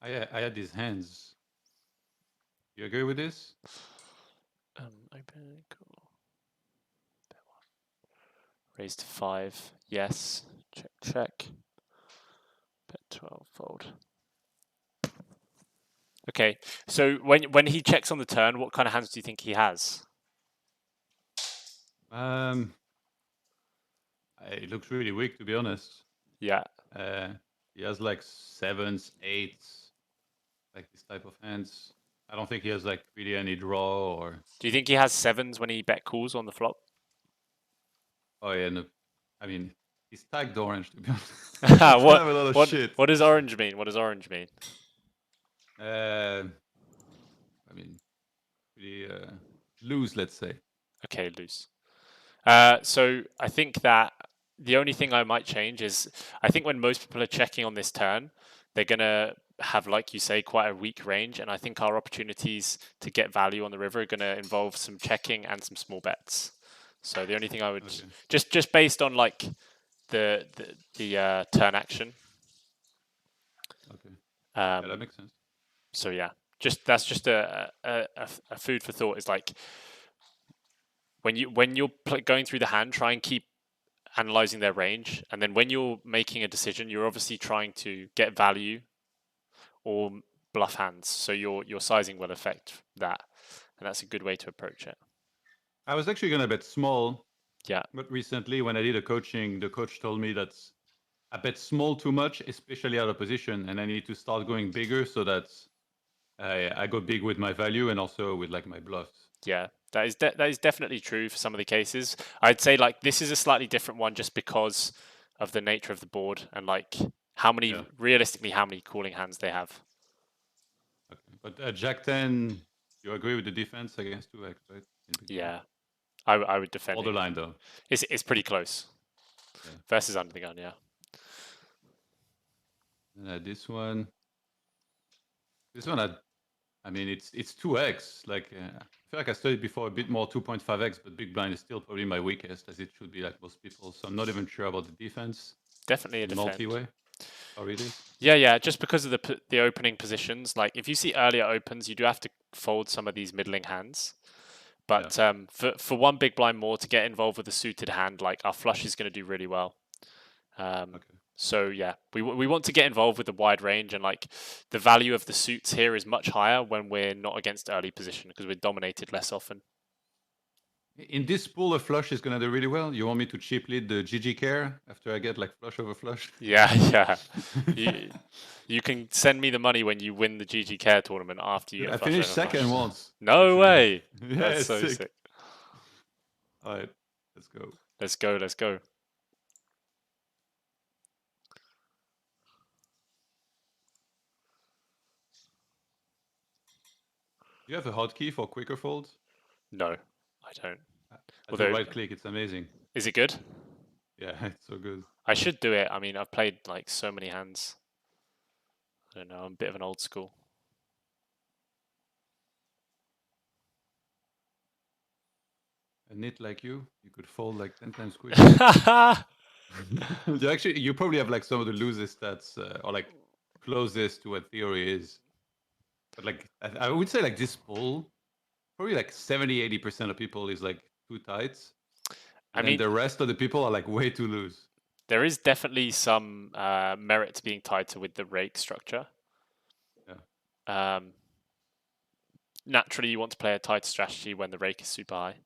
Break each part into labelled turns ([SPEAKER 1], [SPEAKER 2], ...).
[SPEAKER 1] I had these hands. You agree with this?
[SPEAKER 2] Open, cool. Raise to 5. Yes. Check, check. Bet 12 fold. Okay, so when he checks on the turn, what kind of hands do you think he has?
[SPEAKER 1] Um, it looks really weak, to be honest.
[SPEAKER 2] Yeah.
[SPEAKER 1] Uh, he has like sevens, eights, like this type of hands. I don't think he has like really any draw or.
[SPEAKER 2] Do you think he has 7s when he bet calls on the flop?
[SPEAKER 1] Oh yeah, no. I mean, he's tagged orange, to be honest. He's gonna
[SPEAKER 2] what
[SPEAKER 1] have a lot of
[SPEAKER 2] what
[SPEAKER 1] shit.
[SPEAKER 2] what does orange mean? What does orange mean?
[SPEAKER 1] Uh, I mean, pretty loose, let's say.
[SPEAKER 2] Okay, loose. So I think that the only thing I might change is I think when most people are checking on this turn, they're gonna have, like you say, quite a weak range, and I think our opportunities to get value on the river are gonna involve some checking and some small bets. So the only thing I would
[SPEAKER 1] Okay.
[SPEAKER 2] just based on like the turn action.
[SPEAKER 1] Okay. Yeah, that
[SPEAKER 2] Um,
[SPEAKER 1] makes sense.
[SPEAKER 2] so yeah, just that's just a food for thought. Is like when you're going through the hand, try and keep analyzing their range, and then when you're making a decision, you're obviously trying to get value or bluff hands. So your sizing will affect that, and that's a good way to approach it.
[SPEAKER 1] I was actually gonna bet small,
[SPEAKER 2] Yeah,
[SPEAKER 1] but recently when I did a coaching, the coach told me that I bet small too much, especially out of position, and I need to start going bigger so that I go big with my value and also with like my bluffs.
[SPEAKER 2] yeah. That is definitely true for some of the cases. I'd say like this is a slightly different one just because of the nature of the board and like how many
[SPEAKER 1] Yeah.
[SPEAKER 2] realistically how many calling hands they have.
[SPEAKER 1] Okay. But Jack 10, you agree with the defense against 2x, right? In big blind.
[SPEAKER 2] Yeah, I would defend it.
[SPEAKER 1] Borderline though.
[SPEAKER 2] It's pretty close
[SPEAKER 1] Yeah.
[SPEAKER 2] versus under the gun. Yeah.
[SPEAKER 1] And this one. This one, I mean, it's 2x. Like, I feel like I studied before a bit more 2.5x, but big blind is still probably my weakest, as it should be like most people. So I'm not even sure about the defense
[SPEAKER 2] Definitely a
[SPEAKER 1] in
[SPEAKER 2] defend.
[SPEAKER 1] multi-way. How it is.
[SPEAKER 2] Yeah, yeah. Just because of the opening positions, like if you see earlier opens, you do have to fold some of these middling hands.
[SPEAKER 1] Yeah.
[SPEAKER 2] But for one big blind more to get involved with a suited hand, like our flush is going to do really well.
[SPEAKER 1] Okay.
[SPEAKER 2] So yeah, we want to get involved with a wide range, and like the value of the suits here is much higher when we're not against early position because we're dominated less often.
[SPEAKER 1] In this pool, a flush is gonna do really well. You want me to chip lead the GG care after I get like flush over flush?
[SPEAKER 2] Yeah, yeah. You you can send me the money when you win the GG Care tournament after you
[SPEAKER 1] Dude,
[SPEAKER 2] get
[SPEAKER 1] I
[SPEAKER 2] flush
[SPEAKER 1] finished
[SPEAKER 2] over flush.
[SPEAKER 1] second once,
[SPEAKER 2] No
[SPEAKER 1] actually.
[SPEAKER 2] way.
[SPEAKER 1] Yeah,
[SPEAKER 2] That's
[SPEAKER 1] it's
[SPEAKER 2] so
[SPEAKER 1] sick.
[SPEAKER 2] sick.
[SPEAKER 1] All right, let's go.
[SPEAKER 2] Let's go. Let's go.
[SPEAKER 1] Do you have a hotkey for quicker folds?
[SPEAKER 2] No, I don't.
[SPEAKER 1] I do
[SPEAKER 2] Although,
[SPEAKER 1] right click. It's amazing.
[SPEAKER 2] is it good?
[SPEAKER 1] Yeah, it's so good.
[SPEAKER 2] I should do it. I mean, I've played like so many hands. I don't know. I'm a bit of an old school.
[SPEAKER 1] A nit like you could fold like 10 times quicker. You probably have like some of the loosest stats, or like closest to what theory is. But like, I would say like this pool, probably like 70-80% of people is like too tight.
[SPEAKER 2] I
[SPEAKER 1] And then
[SPEAKER 2] mean,
[SPEAKER 1] the rest of the people are like way too loose.
[SPEAKER 2] there is definitely some merit to being tighter with the rake structure.
[SPEAKER 1] Yeah.
[SPEAKER 2] Um, Naturally, you want to play a tighter strategy when the rake is super high.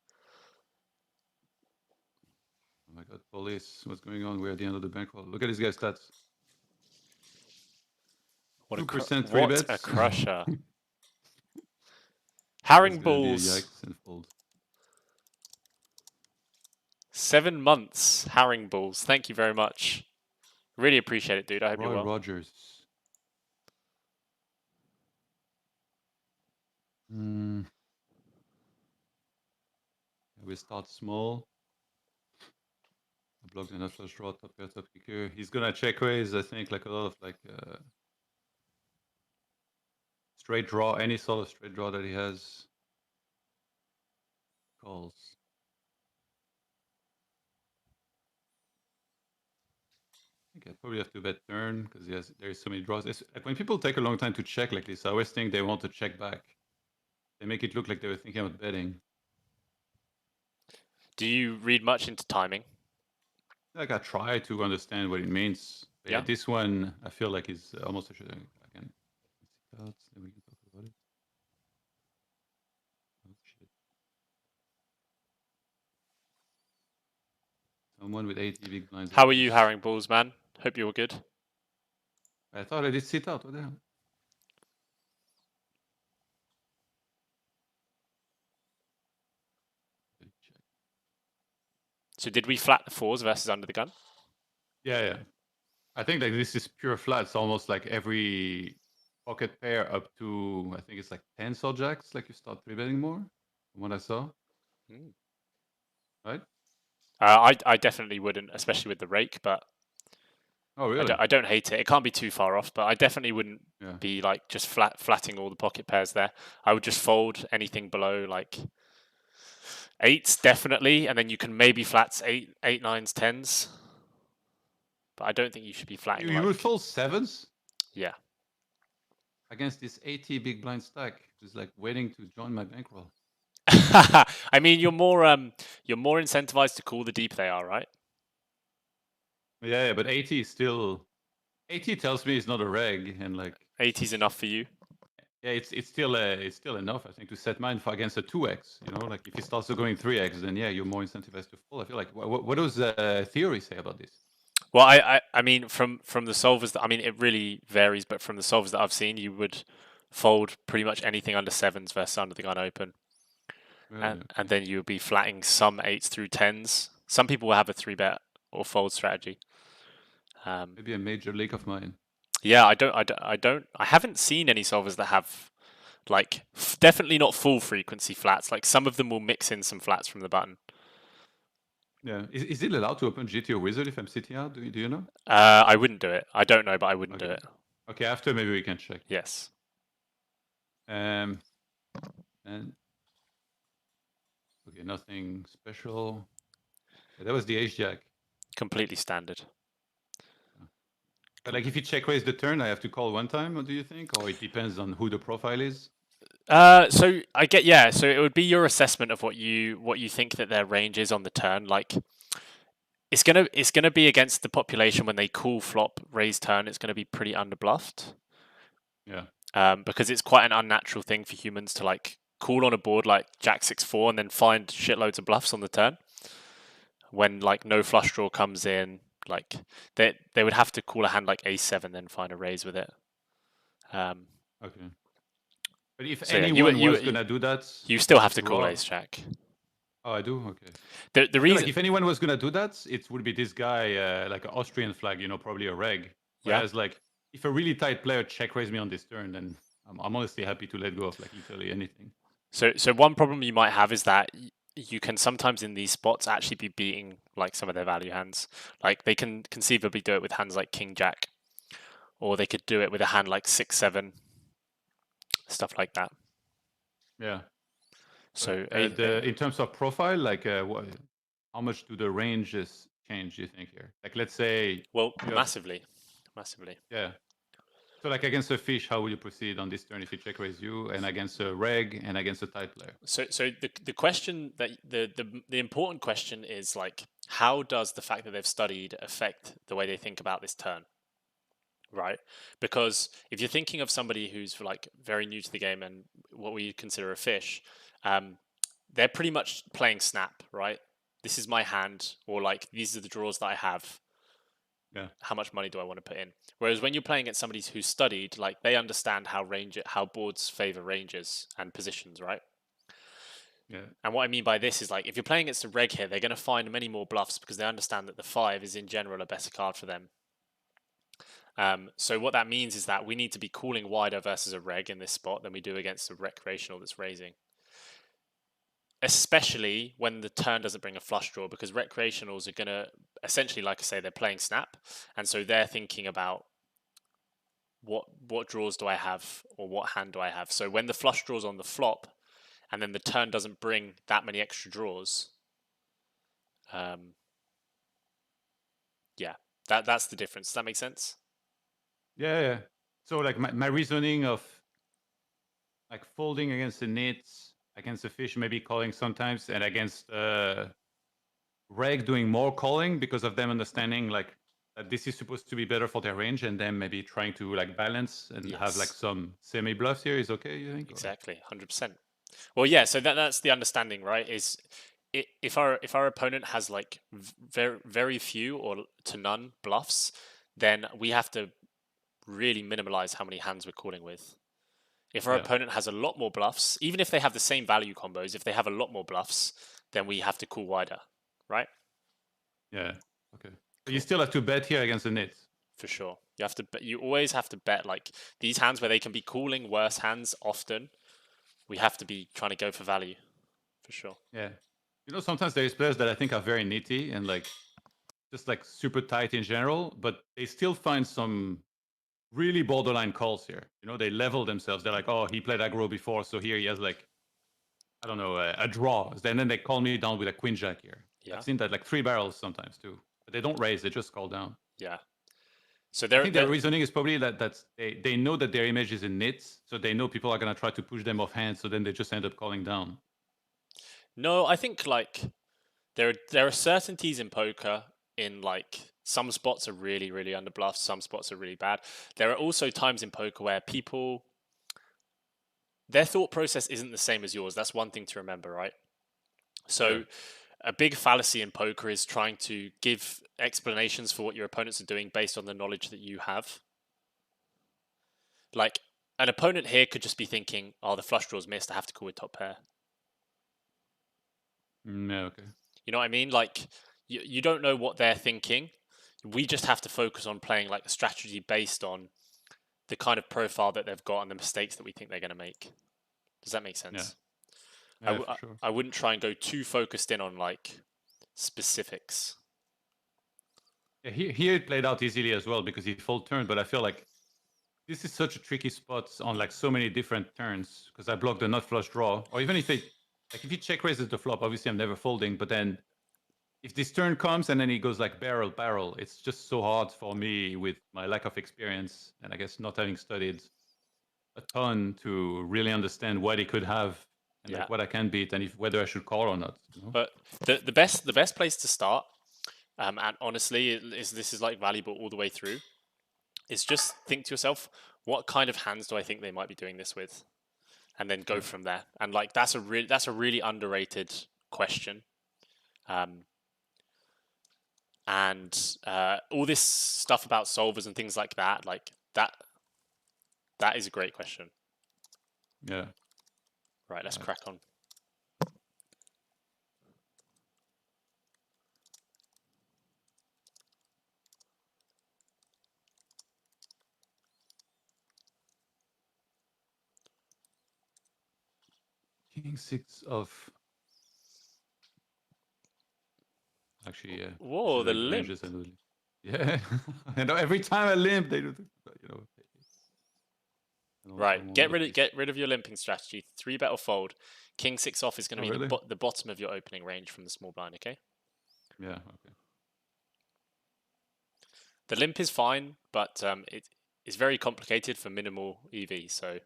[SPEAKER 1] Oh my god, police, what's going on? We're at the end of the bankroll. Look at this guy's stats.
[SPEAKER 2] What
[SPEAKER 1] 2% three
[SPEAKER 2] what a
[SPEAKER 1] bets.
[SPEAKER 2] crusher!
[SPEAKER 1] That's
[SPEAKER 2] Herring
[SPEAKER 1] gonna be a
[SPEAKER 2] balls.
[SPEAKER 1] yikes and fold.
[SPEAKER 2] 7 months, herring balls. Thank you very much. Really appreciate it, dude. I hope you're
[SPEAKER 1] Roy
[SPEAKER 2] well.
[SPEAKER 1] Rogers. Hmm. We start small. Block the nut flush draw, top pair, top kicker. He's gonna check raise, I think, like a lot of like straight draw, any sort of straight draw that he has. Calls. I think I probably have to bet turn because yes, there's so many draws. Like when people take a long time to check like this, I always think they want to check back. They make it look like they were thinking about betting.
[SPEAKER 2] Do you read much into timing?
[SPEAKER 1] Like I try to understand what it means. But yeah,
[SPEAKER 2] Yeah.
[SPEAKER 1] this one I feel like is almost a shit. Again, then we can talk about it. Oh shit! Someone with 80 big blinds
[SPEAKER 2] How are you,
[SPEAKER 1] apiece.
[SPEAKER 2] Herring Balls, man? Hope you're good.
[SPEAKER 1] I thought I did sit out. What the hell? Let me check.
[SPEAKER 2] So did we flat the fours versus under the gun?
[SPEAKER 1] Yeah, yeah. I think like this is pure flat. It's almost like every pocket pair up to I think it's like 10 or jacks. Like you start three betting more. From what I saw,
[SPEAKER 2] Mm.
[SPEAKER 1] right?
[SPEAKER 2] I definitely wouldn't, especially with the rake, but
[SPEAKER 1] Oh, really?
[SPEAKER 2] I don't hate it. It can't be too far off, but I definitely wouldn't
[SPEAKER 1] Yeah.
[SPEAKER 2] be like just flatting all the pocket pairs there. I would just fold anything below like eights definitely, and then you can maybe flats eight, nines, tens. But I don't think you should be flatting
[SPEAKER 1] You would
[SPEAKER 2] like
[SPEAKER 1] fold sevens
[SPEAKER 2] yeah.
[SPEAKER 1] against this 80 big blind stack who's like waiting to join my bankroll.
[SPEAKER 2] I mean, you're more incentivized to call the deep they are, right?
[SPEAKER 1] Yeah, yeah, but 80 is still 80 tells me it's not a reg, and like
[SPEAKER 2] 80's enough for you.
[SPEAKER 1] yeah, it's still enough I think to set mine for against a 2x. You know, like if it starts going 3x, then yeah, you're more incentivized to fold. I feel like what does theory say about this?
[SPEAKER 2] Well, I mean, from the solvers that I mean, it really varies, but from the solvers that I've seen, you would fold pretty much anything under sevens versus under the gun open,
[SPEAKER 1] Really?
[SPEAKER 2] and
[SPEAKER 1] Okay.
[SPEAKER 2] then you would be flatting some eights through tens. Some people will have a three bet or fold strategy.
[SPEAKER 1] Maybe a major leak of mine.
[SPEAKER 2] Yeah, I haven't seen any solvers that have like definitely not full frequency flats. Like some of them will mix in some flats from the button.
[SPEAKER 1] Yeah. Is it allowed to open GTO Wizard if I'm sitting out? Do you know?
[SPEAKER 2] I wouldn't do it. I don't know, but I wouldn't do
[SPEAKER 1] Okay.
[SPEAKER 2] it.
[SPEAKER 1] Okay, after maybe we can check.
[SPEAKER 2] Yes,
[SPEAKER 1] Um and okay, nothing special. Yeah, that was the ace jack.
[SPEAKER 2] completely standard.
[SPEAKER 1] But like if you check raise the turn, I have to call one time, or do you think? Or it depends on who the profile is?
[SPEAKER 2] So I get yeah. So it would be your assessment of what you think that their range is on the turn. Like it's gonna be against the population when they call flop raise turn. It's gonna be pretty underbluffed.
[SPEAKER 1] Yeah.
[SPEAKER 2] Because it's quite an unnatural thing for humans to like call on a board like Jack 6-4 and then find shitloads of bluffs on the turn when like no flush draw comes in. Like they would have to call a hand like A7 then find a raise with it. Um,
[SPEAKER 1] Okay. But if
[SPEAKER 2] so yeah,
[SPEAKER 1] anyone was gonna do that,
[SPEAKER 2] you still have to call
[SPEAKER 1] raw.
[SPEAKER 2] Ace Jack.
[SPEAKER 1] Oh, I do. Okay.
[SPEAKER 2] The
[SPEAKER 1] I feel like
[SPEAKER 2] reason
[SPEAKER 1] if anyone was gonna do that, it would be this guy, like an Austrian flag, you know, probably a reg.
[SPEAKER 2] yeah.
[SPEAKER 1] Whereas, like, if a really tight player check raise me on this turn, then I'm honestly happy to let go of like literally anything.
[SPEAKER 2] So one problem you might have is that you can sometimes in these spots actually be beating like some of their value hands. Like they can conceivably do it with hands like King Jack, or they could do it with a hand like 6-7, stuff like that.
[SPEAKER 1] Yeah. But
[SPEAKER 2] So
[SPEAKER 1] the in terms of profile, like, how much do the ranges change? You think here? Like, let's say
[SPEAKER 2] well,
[SPEAKER 1] you have,
[SPEAKER 2] massively, massively.
[SPEAKER 1] yeah. So, like against a fish, how will you proceed on this turn if he check raise you, and against a reg, and against a tight player?
[SPEAKER 2] So the question that the important question is like how does the fact that they've studied affect the way they think about this turn? Right? Because if you're thinking of somebody who's like very new to the game and what we consider a fish, um, they're pretty much playing snap, right? This is my hand, or like these are the draws that I have.
[SPEAKER 1] Yeah.
[SPEAKER 2] How much money do I want to put in? Whereas when you're playing at somebody who's studied, like they understand how boards favor ranges and positions, right?
[SPEAKER 1] Yeah.
[SPEAKER 2] And what I mean by this is like if you're playing against a reg here, they're going to find many more bluffs because they understand that the five is in general a better card for them. So what that means is that we need to be calling wider versus a reg in this spot than we do against a recreational that's raising. Especially when the turn doesn't bring a flush draw, because recreationals are going to essentially, like I say, they're playing snap, and so they're thinking about what draws do I have or what hand do I have. So when the flush draws on the flop, and then the turn doesn't bring that many extra draws, yeah, That's the difference. Does that make sense?
[SPEAKER 1] Yeah, yeah. So like my reasoning of like folding against the nits, against the fish, maybe calling sometimes, and against reg doing more calling because of them understanding like that this is supposed to be better for their range, and then maybe trying to like balance and have like
[SPEAKER 2] Yes,
[SPEAKER 1] some semi bluffs here is okay, you think? Or
[SPEAKER 2] exactly, 100%. Well, yeah. So that's the understanding, right? Is if our opponent has like very few or to none bluffs, then we have to really minimize how many hands we're calling with. If our
[SPEAKER 1] yeah,
[SPEAKER 2] opponent has a lot more bluffs, even if they have the same value combos, if they have a lot more bluffs, then we have to call wider, right?
[SPEAKER 1] yeah, okay. But you
[SPEAKER 2] Cool.
[SPEAKER 1] still have to bet here against the nits.
[SPEAKER 2] For sure. You have to you always have to bet like these hands where they can be calling worse hands often. We have to be trying to go for value for sure.
[SPEAKER 1] Yeah. Sometimes there's players that I think are very nitty and like just like super tight in general, but they still find some really borderline calls here. They level themselves. They're like, oh, he played aggro before, so here he has like, I don't know, a draw. And then they call me down with a queen jack here. I've
[SPEAKER 2] Yeah.
[SPEAKER 1] seen that like three barrels sometimes too. But they don't raise, they just call down.
[SPEAKER 2] Yeah. So
[SPEAKER 1] I
[SPEAKER 2] there
[SPEAKER 1] think their
[SPEAKER 2] there
[SPEAKER 1] reasoning is probably that they know that their image is in nits, so they know people are gonna try to push them off hand, so then they just end up calling down.
[SPEAKER 2] no, I think like there are certainties in poker in like some spots are really under bluffed, some spots are really bad. There are also times in poker where people their thought process isn't the same as yours. That's one thing to remember, right?
[SPEAKER 1] Yeah.
[SPEAKER 2] So a big fallacy in poker is trying to give explanations for what your opponents are doing based on the knowledge that you have. Like an opponent here could just be thinking, "Oh, the flush draw's missed. I have to call with top pair."
[SPEAKER 1] Yeah, okay.
[SPEAKER 2] You know what I mean? Like you don't know what they're thinking. We just have to focus on playing like a strategy based on the kind of profile that they've got and the mistakes that we think they're going to make. Does that make
[SPEAKER 1] Yeah.
[SPEAKER 2] sense? I
[SPEAKER 1] Yeah,
[SPEAKER 2] w-
[SPEAKER 1] for
[SPEAKER 2] I
[SPEAKER 1] sure.
[SPEAKER 2] I wouldn't try and go too focused in on like specifics.
[SPEAKER 1] Yeah, here it played out easily as well because he full turned, but I feel like this is such a tricky spot on like so many different turns because I blocked the nut flush draw. Or even if he check raises the flop, obviously I'm never folding. But then if this turn comes and then he goes like barrel, it's just so hard for me with my lack of experience and I guess not having studied a ton to really understand what he could have and
[SPEAKER 2] Yeah.
[SPEAKER 1] like what I can beat and if whether I should call or not.
[SPEAKER 2] But the best place to start, and honestly, this is like valuable all the way through, is just think to yourself, what kind of hands do I think they might be doing this with, and then go
[SPEAKER 1] Yeah.
[SPEAKER 2] from there. And like that's a really underrated question. Um, and all this stuff about solvers and things like that, that is a great question.
[SPEAKER 1] Yeah.
[SPEAKER 2] Right, let's
[SPEAKER 1] Right.
[SPEAKER 2] crack on.
[SPEAKER 1] King six of actually, yeah. This
[SPEAKER 2] Whoa,
[SPEAKER 1] is
[SPEAKER 2] the
[SPEAKER 1] like the ranges
[SPEAKER 2] limp.
[SPEAKER 1] I know. Yeah. I know every time I limp, they do. I
[SPEAKER 2] Right,
[SPEAKER 1] don't
[SPEAKER 2] get rid of
[SPEAKER 1] notice.
[SPEAKER 2] get rid of your limping strategy. Three bet or fold. King six off is going to
[SPEAKER 1] Oh,
[SPEAKER 2] be the
[SPEAKER 1] really?
[SPEAKER 2] the bottom of your opening range from the small blind. Okay,
[SPEAKER 1] Yeah. Okay.
[SPEAKER 2] the limp is fine, but it is very complicated for minimal EV. So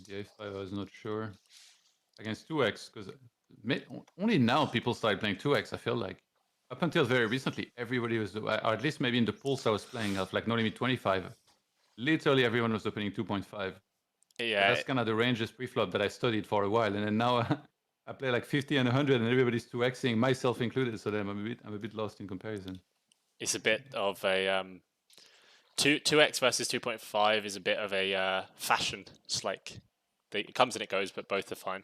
[SPEAKER 1] Yeah, the a5, I was not sure against 2x because only now people start playing 2x. I feel like up until very recently, everybody was, or at least maybe in the pools I was playing of like no limit 25. Literally everyone was opening 2.5. But
[SPEAKER 2] yeah,
[SPEAKER 1] that's kind of the ranges pre-flop that I studied for a while, and then now I play like 50 and 100, and everybody's 2xing, myself included. So then I'm a bit lost in comparison.
[SPEAKER 2] it's a bit of a two x versus 2.5 is a bit of a fashion. It's like it comes and it goes, but both are fine.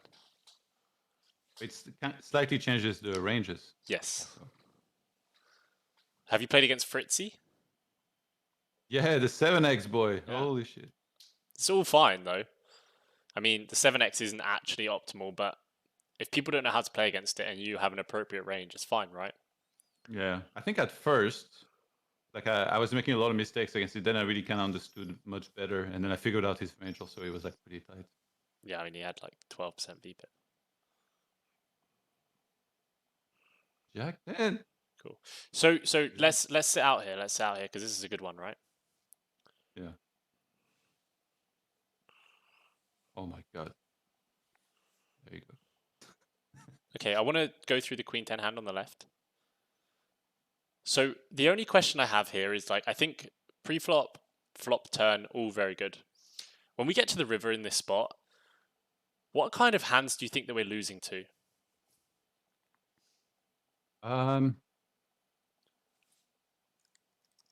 [SPEAKER 1] It's slightly changes the ranges.
[SPEAKER 2] Yes.
[SPEAKER 1] Also,
[SPEAKER 2] Have you played against Fritzy?
[SPEAKER 1] yeah, the 7x boy.
[SPEAKER 2] Yeah.
[SPEAKER 1] Holy shit.
[SPEAKER 2] It's all fine though. I mean, the 7x isn't actually optimal, but if people don't know how to play against it and you have an appropriate range, it's fine, right?
[SPEAKER 1] Yeah, I think at first Like I was making a lot of mistakes against it. Then I really kind of understood much better, and then I figured out his range. Also, it was like pretty tight.
[SPEAKER 2] Yeah, I mean he had like 12% VPIP.
[SPEAKER 1] Jack 10.
[SPEAKER 2] Cool. So let's sit out here. Let's sit out here because this is a good one, right?
[SPEAKER 1] Yeah. Oh my god. There you go.
[SPEAKER 2] Okay, I want to go through the Queen 10 hand on the left. So the only question I have here is like I think pre-flop, flop, turn, all very good. When we get to the river in this spot, what kind of hands do you think that we're losing to?
[SPEAKER 1] Um,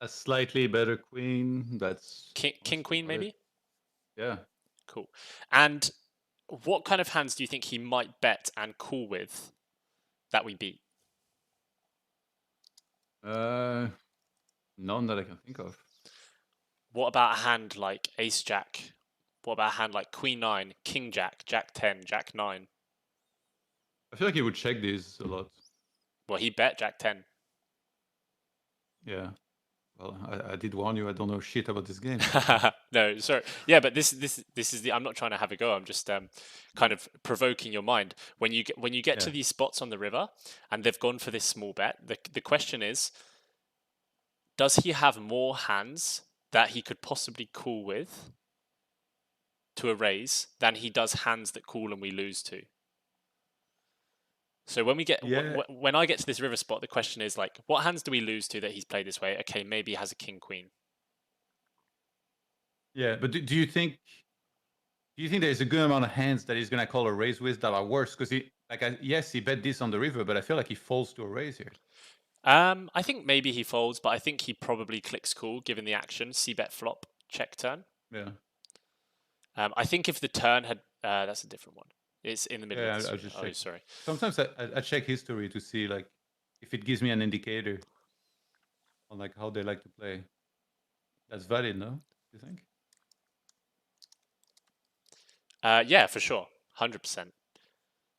[SPEAKER 1] a slightly better queen. That's
[SPEAKER 2] King
[SPEAKER 1] mostly
[SPEAKER 2] Queen
[SPEAKER 1] about it.
[SPEAKER 2] maybe?
[SPEAKER 1] Yeah.
[SPEAKER 2] Cool. And what kind of hands do you think he might bet and call with that we beat?
[SPEAKER 1] Uh, none that I can think of.
[SPEAKER 2] What about a hand like Ace Jack? What about a hand like Queen 9, King Jack, Jack 10, Jack 9?
[SPEAKER 1] I feel like he would check these a lot.
[SPEAKER 2] Well, he bet Jack 10.
[SPEAKER 1] Yeah. Well, I did warn you. I don't know shit about this game.
[SPEAKER 2] No, sorry. Yeah, but this is the. I'm not trying to have a go. I'm just kind of provoking your mind when you get
[SPEAKER 1] Yeah.
[SPEAKER 2] to these spots on the river and they've gone for this small bet. The question is, does he have more hands that he could possibly call with to a raise than he does hands that call and we lose to? So when we get
[SPEAKER 1] Yeah.
[SPEAKER 2] when I get to this river spot, the question is like, what hands do we lose to that he's played this way? Okay, maybe he has a king queen.
[SPEAKER 1] Yeah. But do you think there's a good amount of hands that he's gonna call a raise with that are worse? Because yes, he bet this on the river, but I feel like he falls to a raise here.
[SPEAKER 2] I think maybe he folds, but I think he probably clicks call given the action. C bet flop, check turn.
[SPEAKER 1] Yeah.
[SPEAKER 2] I think if the turn had, that's a different one. It's in the middle of
[SPEAKER 1] Yeah.
[SPEAKER 2] the
[SPEAKER 1] I'll
[SPEAKER 2] street.
[SPEAKER 1] just
[SPEAKER 2] Oh,
[SPEAKER 1] check.
[SPEAKER 2] sorry.
[SPEAKER 1] Sometimes I check history to see like if it gives me an indicator on like how they like to play. That's valid, no? You think?
[SPEAKER 2] Yeah, for sure, 100%.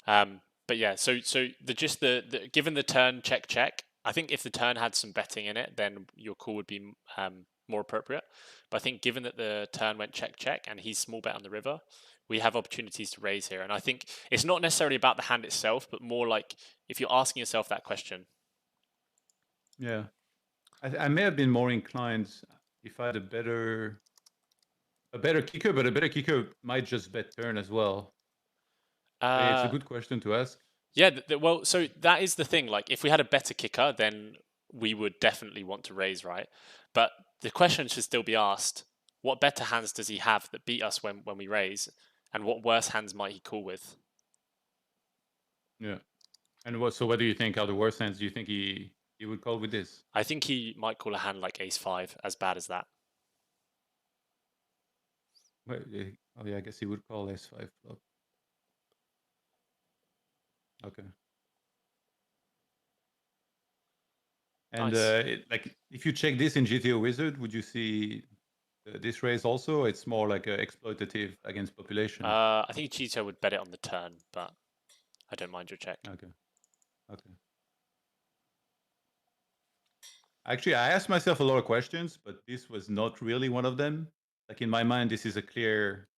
[SPEAKER 2] But yeah, so the given the turn check check, I think if the turn had some betting in it, then your call would be more appropriate. But I think given that the turn went check check and he's small bet on the river, we have opportunities to raise here. And I think it's not necessarily about the hand itself, but more like if you're asking yourself that question.
[SPEAKER 1] Yeah. I may have been more inclined if I had a better kicker, but a better kicker might just bet turn as well. It's a
[SPEAKER 2] Uh,
[SPEAKER 1] good question to ask.
[SPEAKER 2] yeah, well, so that is the thing. Like, if we had a better kicker, then we would definitely want to raise, right? But the question should still be asked: what better hands does he have that beat us when we raise, and what worse hands might he call with?
[SPEAKER 1] Yeah. And what do you think are the worst hands? Do you think he would call with this?
[SPEAKER 2] I think he might call a hand like Ace Five as bad as that.
[SPEAKER 1] Well, oh yeah, I guess he would call S5 flop. Okay. And
[SPEAKER 2] Nice.
[SPEAKER 1] like if you check this in GTO Wizard, would you see this raise also? It's more like exploitative against population.
[SPEAKER 2] I think Cheeto would bet it on the turn, but I don't mind your check.
[SPEAKER 1] Okay. Okay. Actually, I asked myself a lot of questions, but this was not really one of them. Like in my mind, this is a clear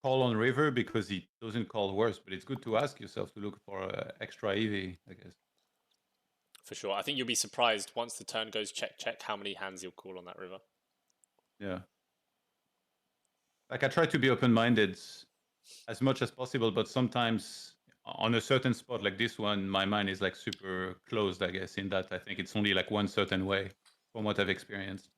[SPEAKER 1] call on river because he doesn't call worse, but it's good to ask yourself to look for extra EV, I guess.
[SPEAKER 2] For sure. I think you'll be surprised once the turn goes check check how many hands you'll call on that river.
[SPEAKER 1] Yeah. Like I try to be open-minded as much as possible, but sometimes on a certain spot like this one, my mind is like super closed, I guess, in that I think it's only like one certain way from what I've experienced.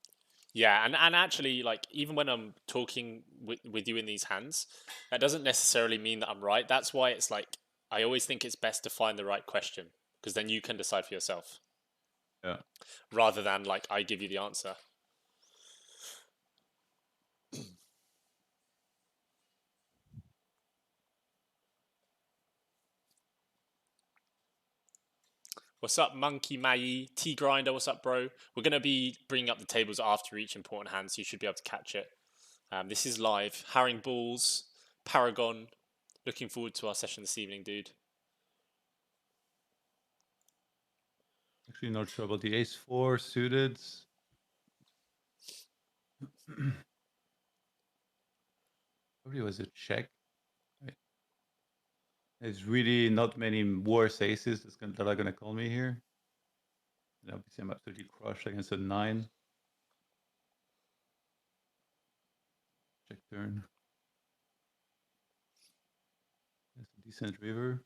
[SPEAKER 2] Yeah, and actually, like even when I'm talking with you in these hands, that doesn't necessarily mean that I'm right. That's why it's like I always think it's best to find the right question because then you can decide for yourself
[SPEAKER 1] Yeah.
[SPEAKER 2] rather than like I give you the answer. What's up, Monkey Maggie? T Grinder, what's up, bro? We're gonna be bringing up the tables after each important hand, so you should be able to catch it. This is live. Herring Balls, Paragon. Looking forward to our session this evening, dude.
[SPEAKER 1] Actually, not sure about the ace four suited. Probably was a check. Right. There's really not many worse aces that are gonna call me here. And obviously, I'm absolutely crushed against a 9. Check turn. That's a decent river.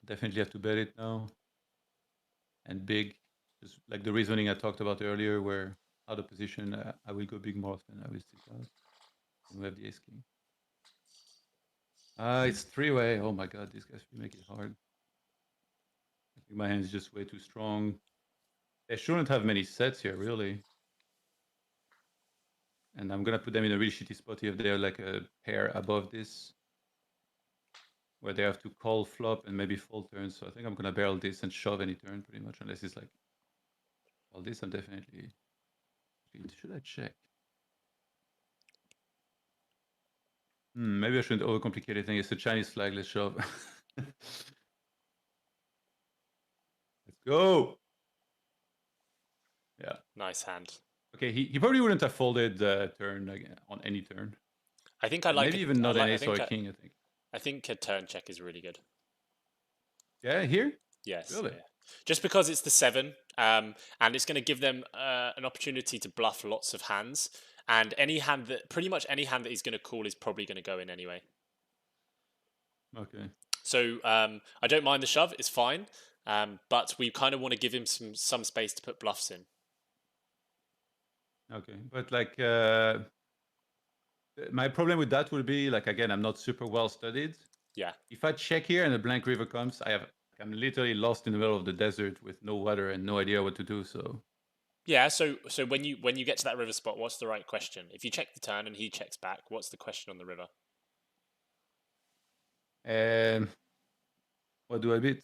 [SPEAKER 1] Definitely have to bet it now. And big. Just like the reasoning I talked about earlier, where out of position, I will go big more often. I will sit out. And we have the ace king. It's 3-way. Oh my god, these guys really make it hard. I think my hand is just way too strong. They shouldn't have many sets here, really. And I'm gonna put them in a really shitty spot if they're like a pair above this, where they have to call flop and maybe fold turn. So I think I'm gonna barrel this and shove any turn pretty much, unless it's like, well, this I'm definitely. Should I check? Maybe I shouldn't overcomplicate it. It's a Chinese flag. Let's shove. Let's go. Yeah.
[SPEAKER 2] Nice hand.
[SPEAKER 1] Okay. He probably wouldn't have folded the turn again on any turn.
[SPEAKER 2] I think I
[SPEAKER 1] And
[SPEAKER 2] like
[SPEAKER 1] maybe
[SPEAKER 2] it.
[SPEAKER 1] even
[SPEAKER 2] I
[SPEAKER 1] not an
[SPEAKER 2] like.
[SPEAKER 1] ace or a king. I think.
[SPEAKER 2] I think a turn check is really good.
[SPEAKER 1] Yeah. Here.
[SPEAKER 2] Yes.
[SPEAKER 1] Really.
[SPEAKER 2] Yeah. Just because it's the 7, and it's going to give them an opportunity to bluff lots of hands, and pretty much any hand that he's going to call is probably going to go in anyway.
[SPEAKER 1] Okay.
[SPEAKER 2] So I don't mind the shove; it's fine. But we kind of want to give him some space to put bluffs in.
[SPEAKER 1] Okay. But like, my problem with that would be like, again, I'm not super well studied.
[SPEAKER 2] Yeah.
[SPEAKER 1] If I check here and a blank river comes, I'm literally lost in the middle of the desert with no water and no idea what to do. So
[SPEAKER 2] Yeah. So when you get to that river spot, what's the right question? If you check the turn and he checks back, what's the question on the river?
[SPEAKER 1] um, what do I beat?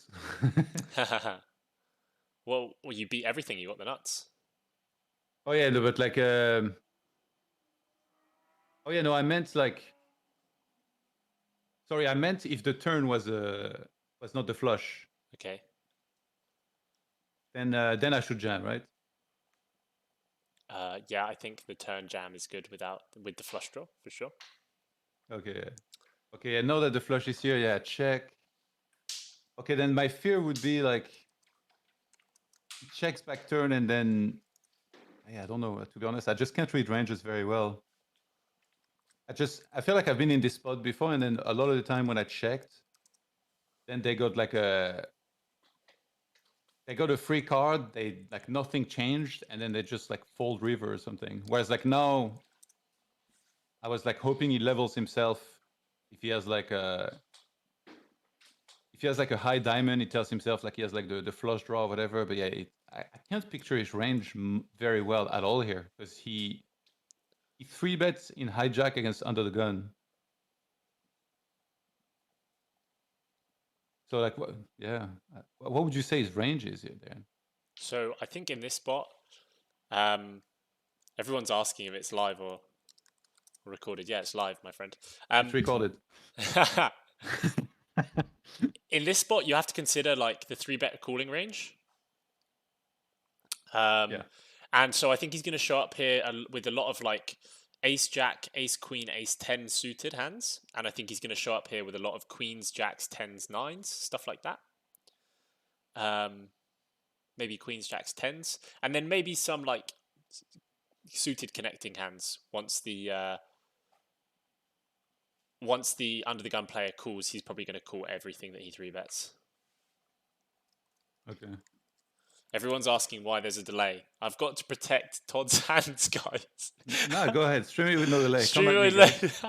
[SPEAKER 2] Well, you beat everything. You got the nuts.
[SPEAKER 1] Oh yeah, no, but like, oh yeah, no, I meant like, sorry, I meant if the turn was not the flush,
[SPEAKER 2] Okay.
[SPEAKER 1] then I should jam, right?
[SPEAKER 2] Yeah, I think the turn jam is good with the flush draw for sure.
[SPEAKER 1] Okay, yeah. Okay, I know that the flush is here. Yeah, check. Okay, then my fear would be like he checks back turn and then yeah, I don't know. To be honest, I just can't read ranges very well. I feel like I've been in this spot before, and then a lot of the time when I checked, then they got a free card. They like nothing changed, and then they just like fold river or something. Whereas like now, I was like hoping he levels himself if he has like a high diamond, he tells himself like he has like the flush draw or whatever. But yeah, I can't picture his range very well at all here because he 3-bets in hijack against under the gun. So like, yeah, what would you say his range is here, Dan?
[SPEAKER 2] So I think in this spot, um, everyone's asking if it's live or recorded. Yeah, it's live, my friend.
[SPEAKER 1] It's recorded.
[SPEAKER 2] In this spot, you have to consider like the 3-bet calling range.
[SPEAKER 1] Yeah.
[SPEAKER 2] And so I think he's going to show up here with a lot of like ace jack, ace queen, ace 10 suited hands. And I think he's going to show up here with a lot of queens, jacks, 10s, 9s, stuff like that. Maybe queens, jacks, 10s. And then maybe some like suited connecting hands once the under the gun player calls, he's probably going to call everything that he 3-bets.
[SPEAKER 1] Okay.
[SPEAKER 2] Everyone's asking why there's a delay. I've got to protect Todd's hands, guys.
[SPEAKER 1] No, go ahead. Stream it with no delay. Come at me,
[SPEAKER 2] Stream
[SPEAKER 1] guys.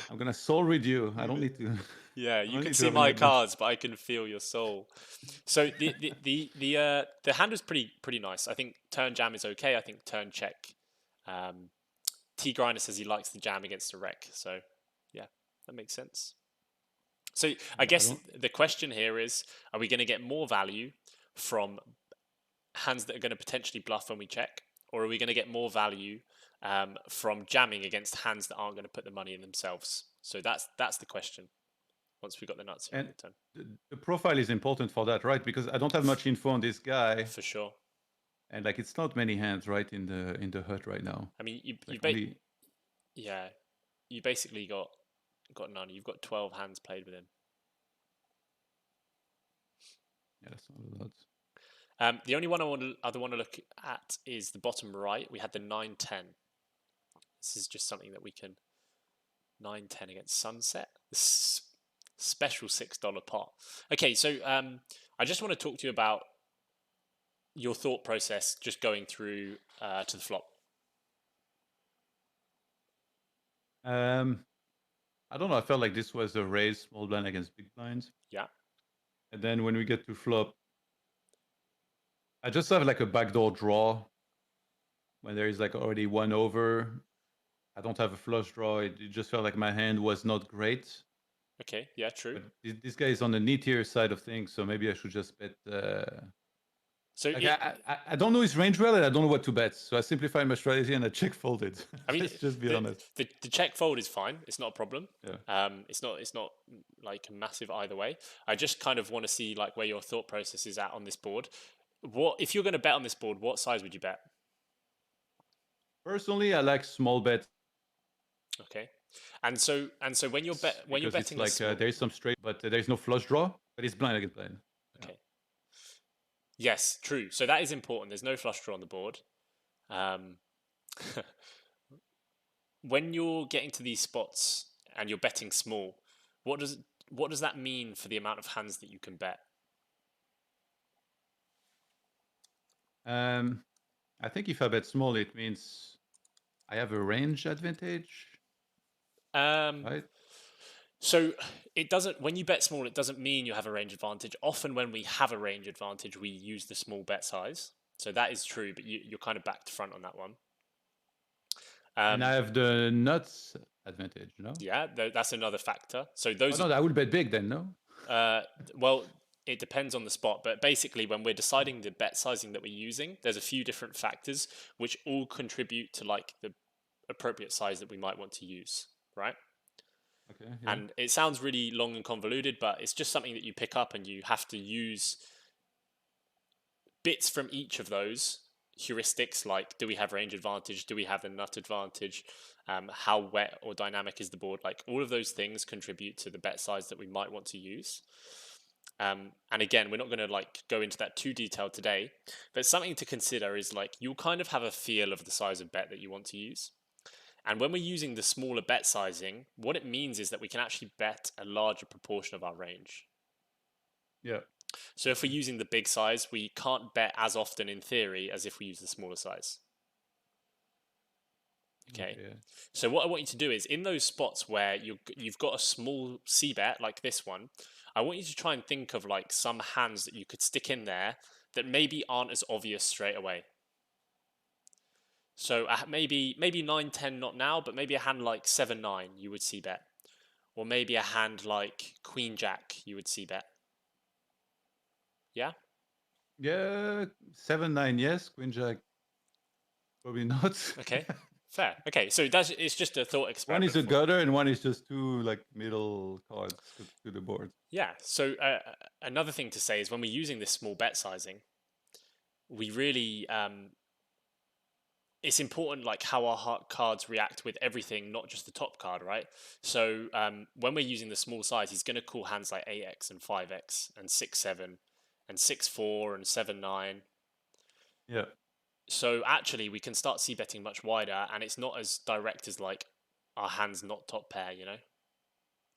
[SPEAKER 1] I'm gonna soul read you. I don't need to.
[SPEAKER 2] Yeah,
[SPEAKER 1] I
[SPEAKER 2] you
[SPEAKER 1] don't
[SPEAKER 2] can
[SPEAKER 1] need to
[SPEAKER 2] see
[SPEAKER 1] have any
[SPEAKER 2] my
[SPEAKER 1] advantage.
[SPEAKER 2] cards, but I can feel your soul. So the hand was pretty nice. I think turn jam is okay. I think turn check. T Grinder says he likes the jam against a wreck. So yeah, that makes sense. So I
[SPEAKER 1] I
[SPEAKER 2] guess
[SPEAKER 1] don't.
[SPEAKER 2] the question here is: are we going to get more value from hands that are going to potentially bluff when we check, or are we going to get more value from jamming against hands that aren't going to put the money in themselves? So that's the question. once we got the nuts here on
[SPEAKER 1] And
[SPEAKER 2] the turn.
[SPEAKER 1] the profile is important for that, right? Because I don't have much info on this guy,
[SPEAKER 2] For sure.
[SPEAKER 1] and like it's not many hands, right, in the hut right now.
[SPEAKER 2] I mean,
[SPEAKER 1] Like only
[SPEAKER 2] yeah, you basically got none. You've got 12 hands played with him.
[SPEAKER 1] yeah, that's not a lot.
[SPEAKER 2] The only one other want to look at is the bottom right. We had the 9-10. This is just something that we can 9-10 against Sunset. This special $6 pot. Okay, so I just want to talk to you about your thought process just going through to the flop.
[SPEAKER 1] I don't know. I felt like this was a raise small blind against big blinds.
[SPEAKER 2] Yeah.
[SPEAKER 1] And then when we get to flop, I just have like a backdoor draw when there is like already one over. I don't have a flush draw. It just felt like my hand was not great.
[SPEAKER 2] Okay. Yeah. True.
[SPEAKER 1] But this guy is on the neatier side of things, so maybe I should just bet.
[SPEAKER 2] So
[SPEAKER 1] Like I don't know his range well, and I don't know what to bet. So I simplified my strategy and I check folded.
[SPEAKER 2] I mean,
[SPEAKER 1] Let's just be honest.
[SPEAKER 2] the check fold is fine. It's not a problem.
[SPEAKER 1] Yeah.
[SPEAKER 2] It's not like massive either way. I just kind of want to see like where your thought process is at on this board. What if you're going to bet on this board? What size would you bet?
[SPEAKER 1] Personally, I like small bets.
[SPEAKER 2] Okay, and so when you're
[SPEAKER 1] Because it's
[SPEAKER 2] betting a
[SPEAKER 1] like
[SPEAKER 2] small,
[SPEAKER 1] there's some straight, but there's no flush draw. But it's blind against blind. Yeah.
[SPEAKER 2] okay, yes, true. So that is important. There's no flush draw on the board. Um, when you're getting to these spots and you're betting small, what does that mean for the amount of hands that you can bet?
[SPEAKER 1] I think if I bet small, it means I have a range advantage, right?
[SPEAKER 2] So it doesn't. When you bet small, it doesn't mean you have a range advantage. Often, when we have a range advantage, we use the small bet size. So that is true, but you're kind of back to front on that one.
[SPEAKER 1] And I have the nuts advantage, no?
[SPEAKER 2] Yeah, that's another factor. So
[SPEAKER 1] Oh
[SPEAKER 2] those
[SPEAKER 1] no, I will bet big then, no?
[SPEAKER 2] well, it depends on the spot, but basically, when we're deciding the bet sizing that we're using, there's a few different factors which all contribute to like the appropriate size that we might want to use, right?
[SPEAKER 1] Okay. Yeah.
[SPEAKER 2] And it sounds really long and convoluted, but it's just something that you pick up and you have to use bits from each of those heuristics, like do we have range advantage, do we have a nut advantage, how wet or dynamic is the board, like all of those things contribute to the bet size that we might want to use. And again, we're not going to like go into that too detailed today, but something to consider is like you'll kind of have a feel of the size of bet that you want to use. And when we're using the smaller bet sizing, what it means is that we can actually bet a larger proportion of our range.
[SPEAKER 1] Yeah.
[SPEAKER 2] So if we're using the big size, we can't bet as often in theory as if we use the smaller size. Okay.
[SPEAKER 1] Yeah.
[SPEAKER 2] So what I want you to do is in those spots where you've got a small C bet like this one, I want you to try and think of like some hands that you could stick in there that maybe aren't as obvious straight away. So maybe 9-10 not now, but maybe a hand like 7-9 you would see bet, or maybe a hand like Queen Jack you would see bet. Yeah.
[SPEAKER 1] Yeah. 7-9, yes. Queen Jack, probably not.
[SPEAKER 2] Okay. Fair. Okay. So it's just a thought experiment.
[SPEAKER 1] One is a gutter and one is just two like middle cards to the board.
[SPEAKER 2] Yeah. So another thing to say is when we're using this small bet sizing, we really it's important like how our cards react with everything, not just the top card, right? So when we're using the small size, he's going to call hands like 8x and 5x and 6-7 and 6-4 and 7-9.
[SPEAKER 1] Yeah.
[SPEAKER 2] So actually, we can start c-betting much wider, and it's not as direct as like our hands not top pair, you know,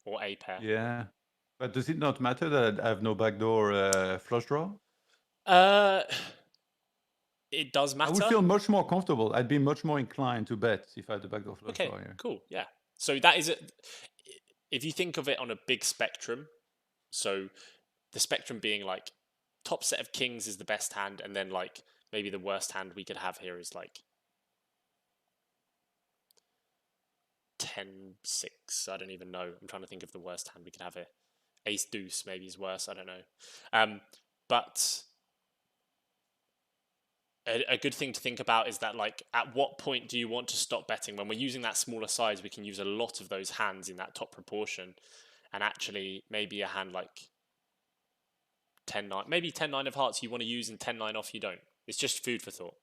[SPEAKER 2] or a pair.
[SPEAKER 1] Yeah. But does it not matter that I have no backdoor flush draw?
[SPEAKER 2] It does matter.
[SPEAKER 1] I would feel much more comfortable. I'd be much more inclined to bet if I had the backdoor flush
[SPEAKER 2] Okay,
[SPEAKER 1] draw here.
[SPEAKER 2] cool. Yeah. So that is if you think of it on a big spectrum, so the spectrum being like top set of kings is the best hand, and then like maybe the worst hand we could have here is like 10-6. I don't even know. I'm trying to think of the worst hand we could have here. Ace deuce maybe is worse. I don't know. But a good thing to think about is that like at what point do you want to stop betting? When we're using that smaller size, we can use a lot of those hands in that top proportion. and actually maybe a hand like 10-9, maybe 10-9 of hearts you want to use and 10-9 off you don't. It's just food for thought.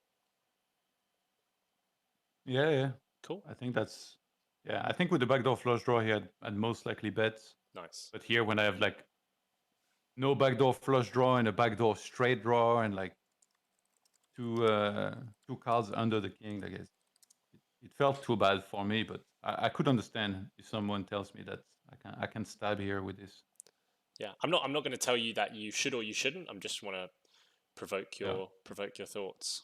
[SPEAKER 1] Yeah, yeah.
[SPEAKER 2] Cool.
[SPEAKER 1] I think that's yeah. I think with the backdoor flush draw, I'd most likely bet.
[SPEAKER 2] Nice.
[SPEAKER 1] But here, when I have like no backdoor flush draw and a backdoor straight draw and like two cards under the king, like it felt too bad for me. But I could understand if someone tells me that I can stab here with this.
[SPEAKER 2] Yeah, I'm not going to tell you that you should or you shouldn't. I'm just want to
[SPEAKER 1] Yeah.
[SPEAKER 2] provoke your thoughts.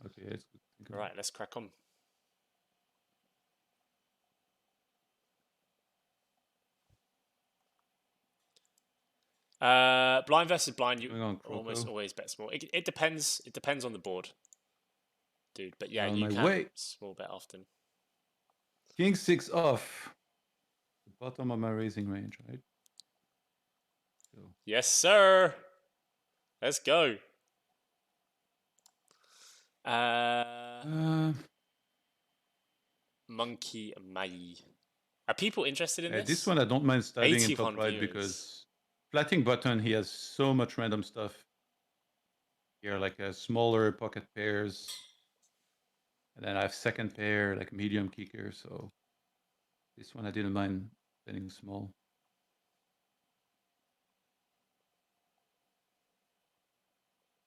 [SPEAKER 1] Okay, it's good. Thank
[SPEAKER 2] All
[SPEAKER 1] you.
[SPEAKER 2] right, let's crack on. Blind versus blind, you
[SPEAKER 1] Going on
[SPEAKER 2] almost
[SPEAKER 1] Croco.
[SPEAKER 2] always bet small. It depends. It depends on the board, dude. But yeah,
[SPEAKER 1] On
[SPEAKER 2] you
[SPEAKER 1] my
[SPEAKER 2] can
[SPEAKER 1] way.
[SPEAKER 2] small bet often.
[SPEAKER 1] King 6 off. The bottom of my raising range, right? So
[SPEAKER 2] Yes, sir. Let's go.
[SPEAKER 1] uh,
[SPEAKER 2] Monkey Mai. Are people interested in
[SPEAKER 1] this
[SPEAKER 2] this?
[SPEAKER 1] one I don't mind stabbing in top
[SPEAKER 2] 81
[SPEAKER 1] right
[SPEAKER 2] viewers.
[SPEAKER 1] because flatting button he has so much random stuff here, like smaller pocket pairs, and then I have second pair like medium kicker. So this one I didn't mind betting small.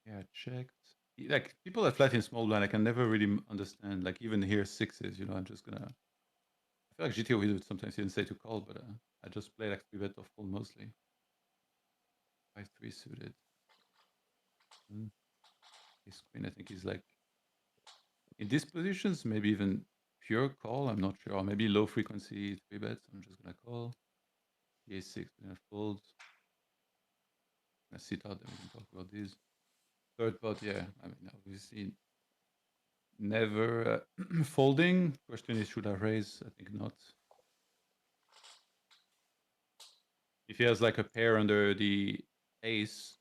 [SPEAKER 1] Yeah, checked. Like people that flat in small blind, I can never really understand. Like even here sixes, I'm just gonna. I feel like GTO will sometimes even say to call, but I just play like 3-bet or fold mostly. 5-3 suited. His queen, I think, is like in these positions, maybe even pure call. I'm not sure. Or maybe low frequency 3-bets. I'm just gonna call. The A6, gonna fold. Gonna sit out. Then we can talk about this. Third pot, yeah. I mean, obviously, never folding. Question is, should I raise? I think not. If he has like a pair under the ace,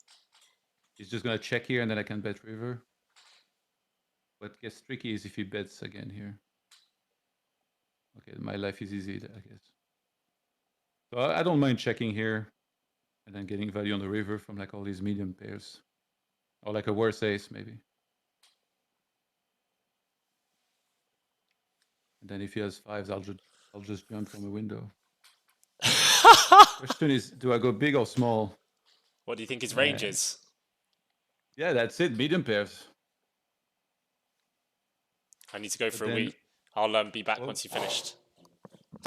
[SPEAKER 1] he's just gonna check here, and then I can bet river. What gets tricky is if he bets again here. Okay, my life is easy, I guess. So I don't mind checking here and then getting value on the river from like all these medium pairs. Or like a worse ace, maybe. And then if he has fives, I'll just jump from a window. Question is, do I go big or small?
[SPEAKER 2] What do you think his range
[SPEAKER 1] Uh,
[SPEAKER 2] is?
[SPEAKER 1] yeah, that's it. Medium pairs.
[SPEAKER 2] I need to go
[SPEAKER 1] But
[SPEAKER 2] for a
[SPEAKER 1] then,
[SPEAKER 2] wee. I'll be back
[SPEAKER 1] oh,
[SPEAKER 2] once you finished.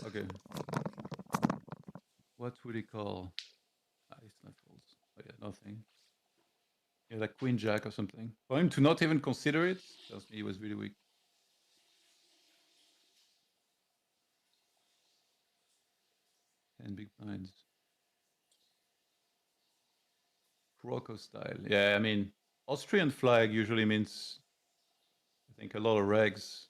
[SPEAKER 1] okay. What would he call? It's not folds. Oh yeah, nothing. Yeah, like queen jack or something. For him to not even consider it tells me he was really weak. 10 big blinds. Croco style. Yeah, I mean, Austrian flag usually means, I think, a lot of regs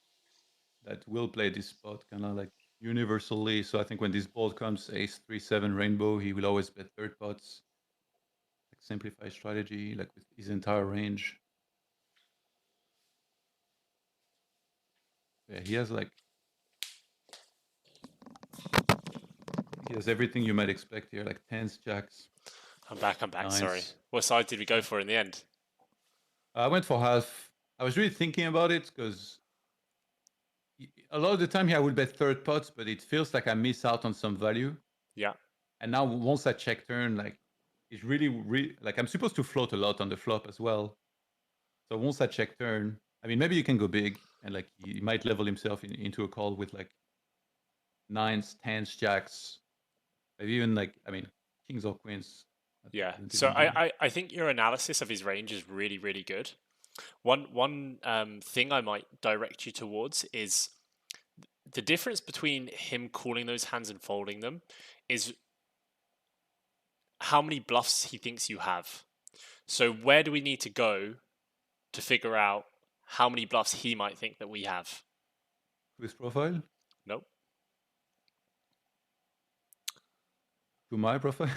[SPEAKER 1] that will play this spot kind of like universally. So I think when this board comes ace 3-7 rainbow, he will always bet third pots. Like simplified strategy, like with his entire range. Yeah, he has everything you might expect here, like tens, jacks,
[SPEAKER 2] I'm back. I'm back. Sorry.
[SPEAKER 1] nines.
[SPEAKER 2] What side did we go for in the end?
[SPEAKER 1] I went for half. I was really thinking about it because a lot of the time here I would bet third pots, but it feels like I miss out on some value.
[SPEAKER 2] Yeah.
[SPEAKER 1] And now once I check turn, like it's really like I'm supposed to float a lot on the flop as well. So once I check turn, I mean maybe you can go big and like he might level himself into a call with like nines, tens, jacks, maybe even like I mean kings or queens. That
[SPEAKER 2] Yeah.
[SPEAKER 1] wouldn't
[SPEAKER 2] So
[SPEAKER 1] even be.
[SPEAKER 2] I think your analysis of his range is really really good. One thing I might direct you towards is the difference between him calling those hands and folding them is how many bluffs he thinks you have. So where do we need to go to figure out how many bluffs he might think that we have?
[SPEAKER 1] To his profile,
[SPEAKER 2] Nope.
[SPEAKER 1] to my profile,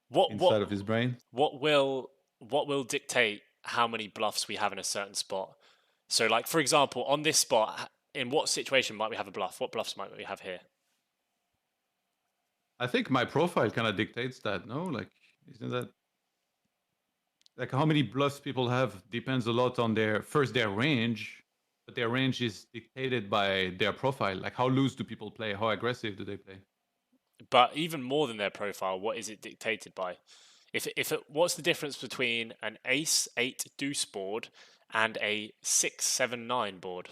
[SPEAKER 2] what what
[SPEAKER 1] inside of his brain.
[SPEAKER 2] what will dictate how many bluffs we have in a certain spot? So like for example, on this spot, in what situation might we have a bluff? What bluffs might we have here?
[SPEAKER 1] I think my profile kind of dictates that. No, like isn't that like how many bluffs people have depends a lot on their range, but their range is dictated by their profile. Like how loose do people play? How aggressive do they play?
[SPEAKER 2] But even more than their profile, what is it dictated by? What's the difference between an ace eight deuce board and a 6 7 9 board?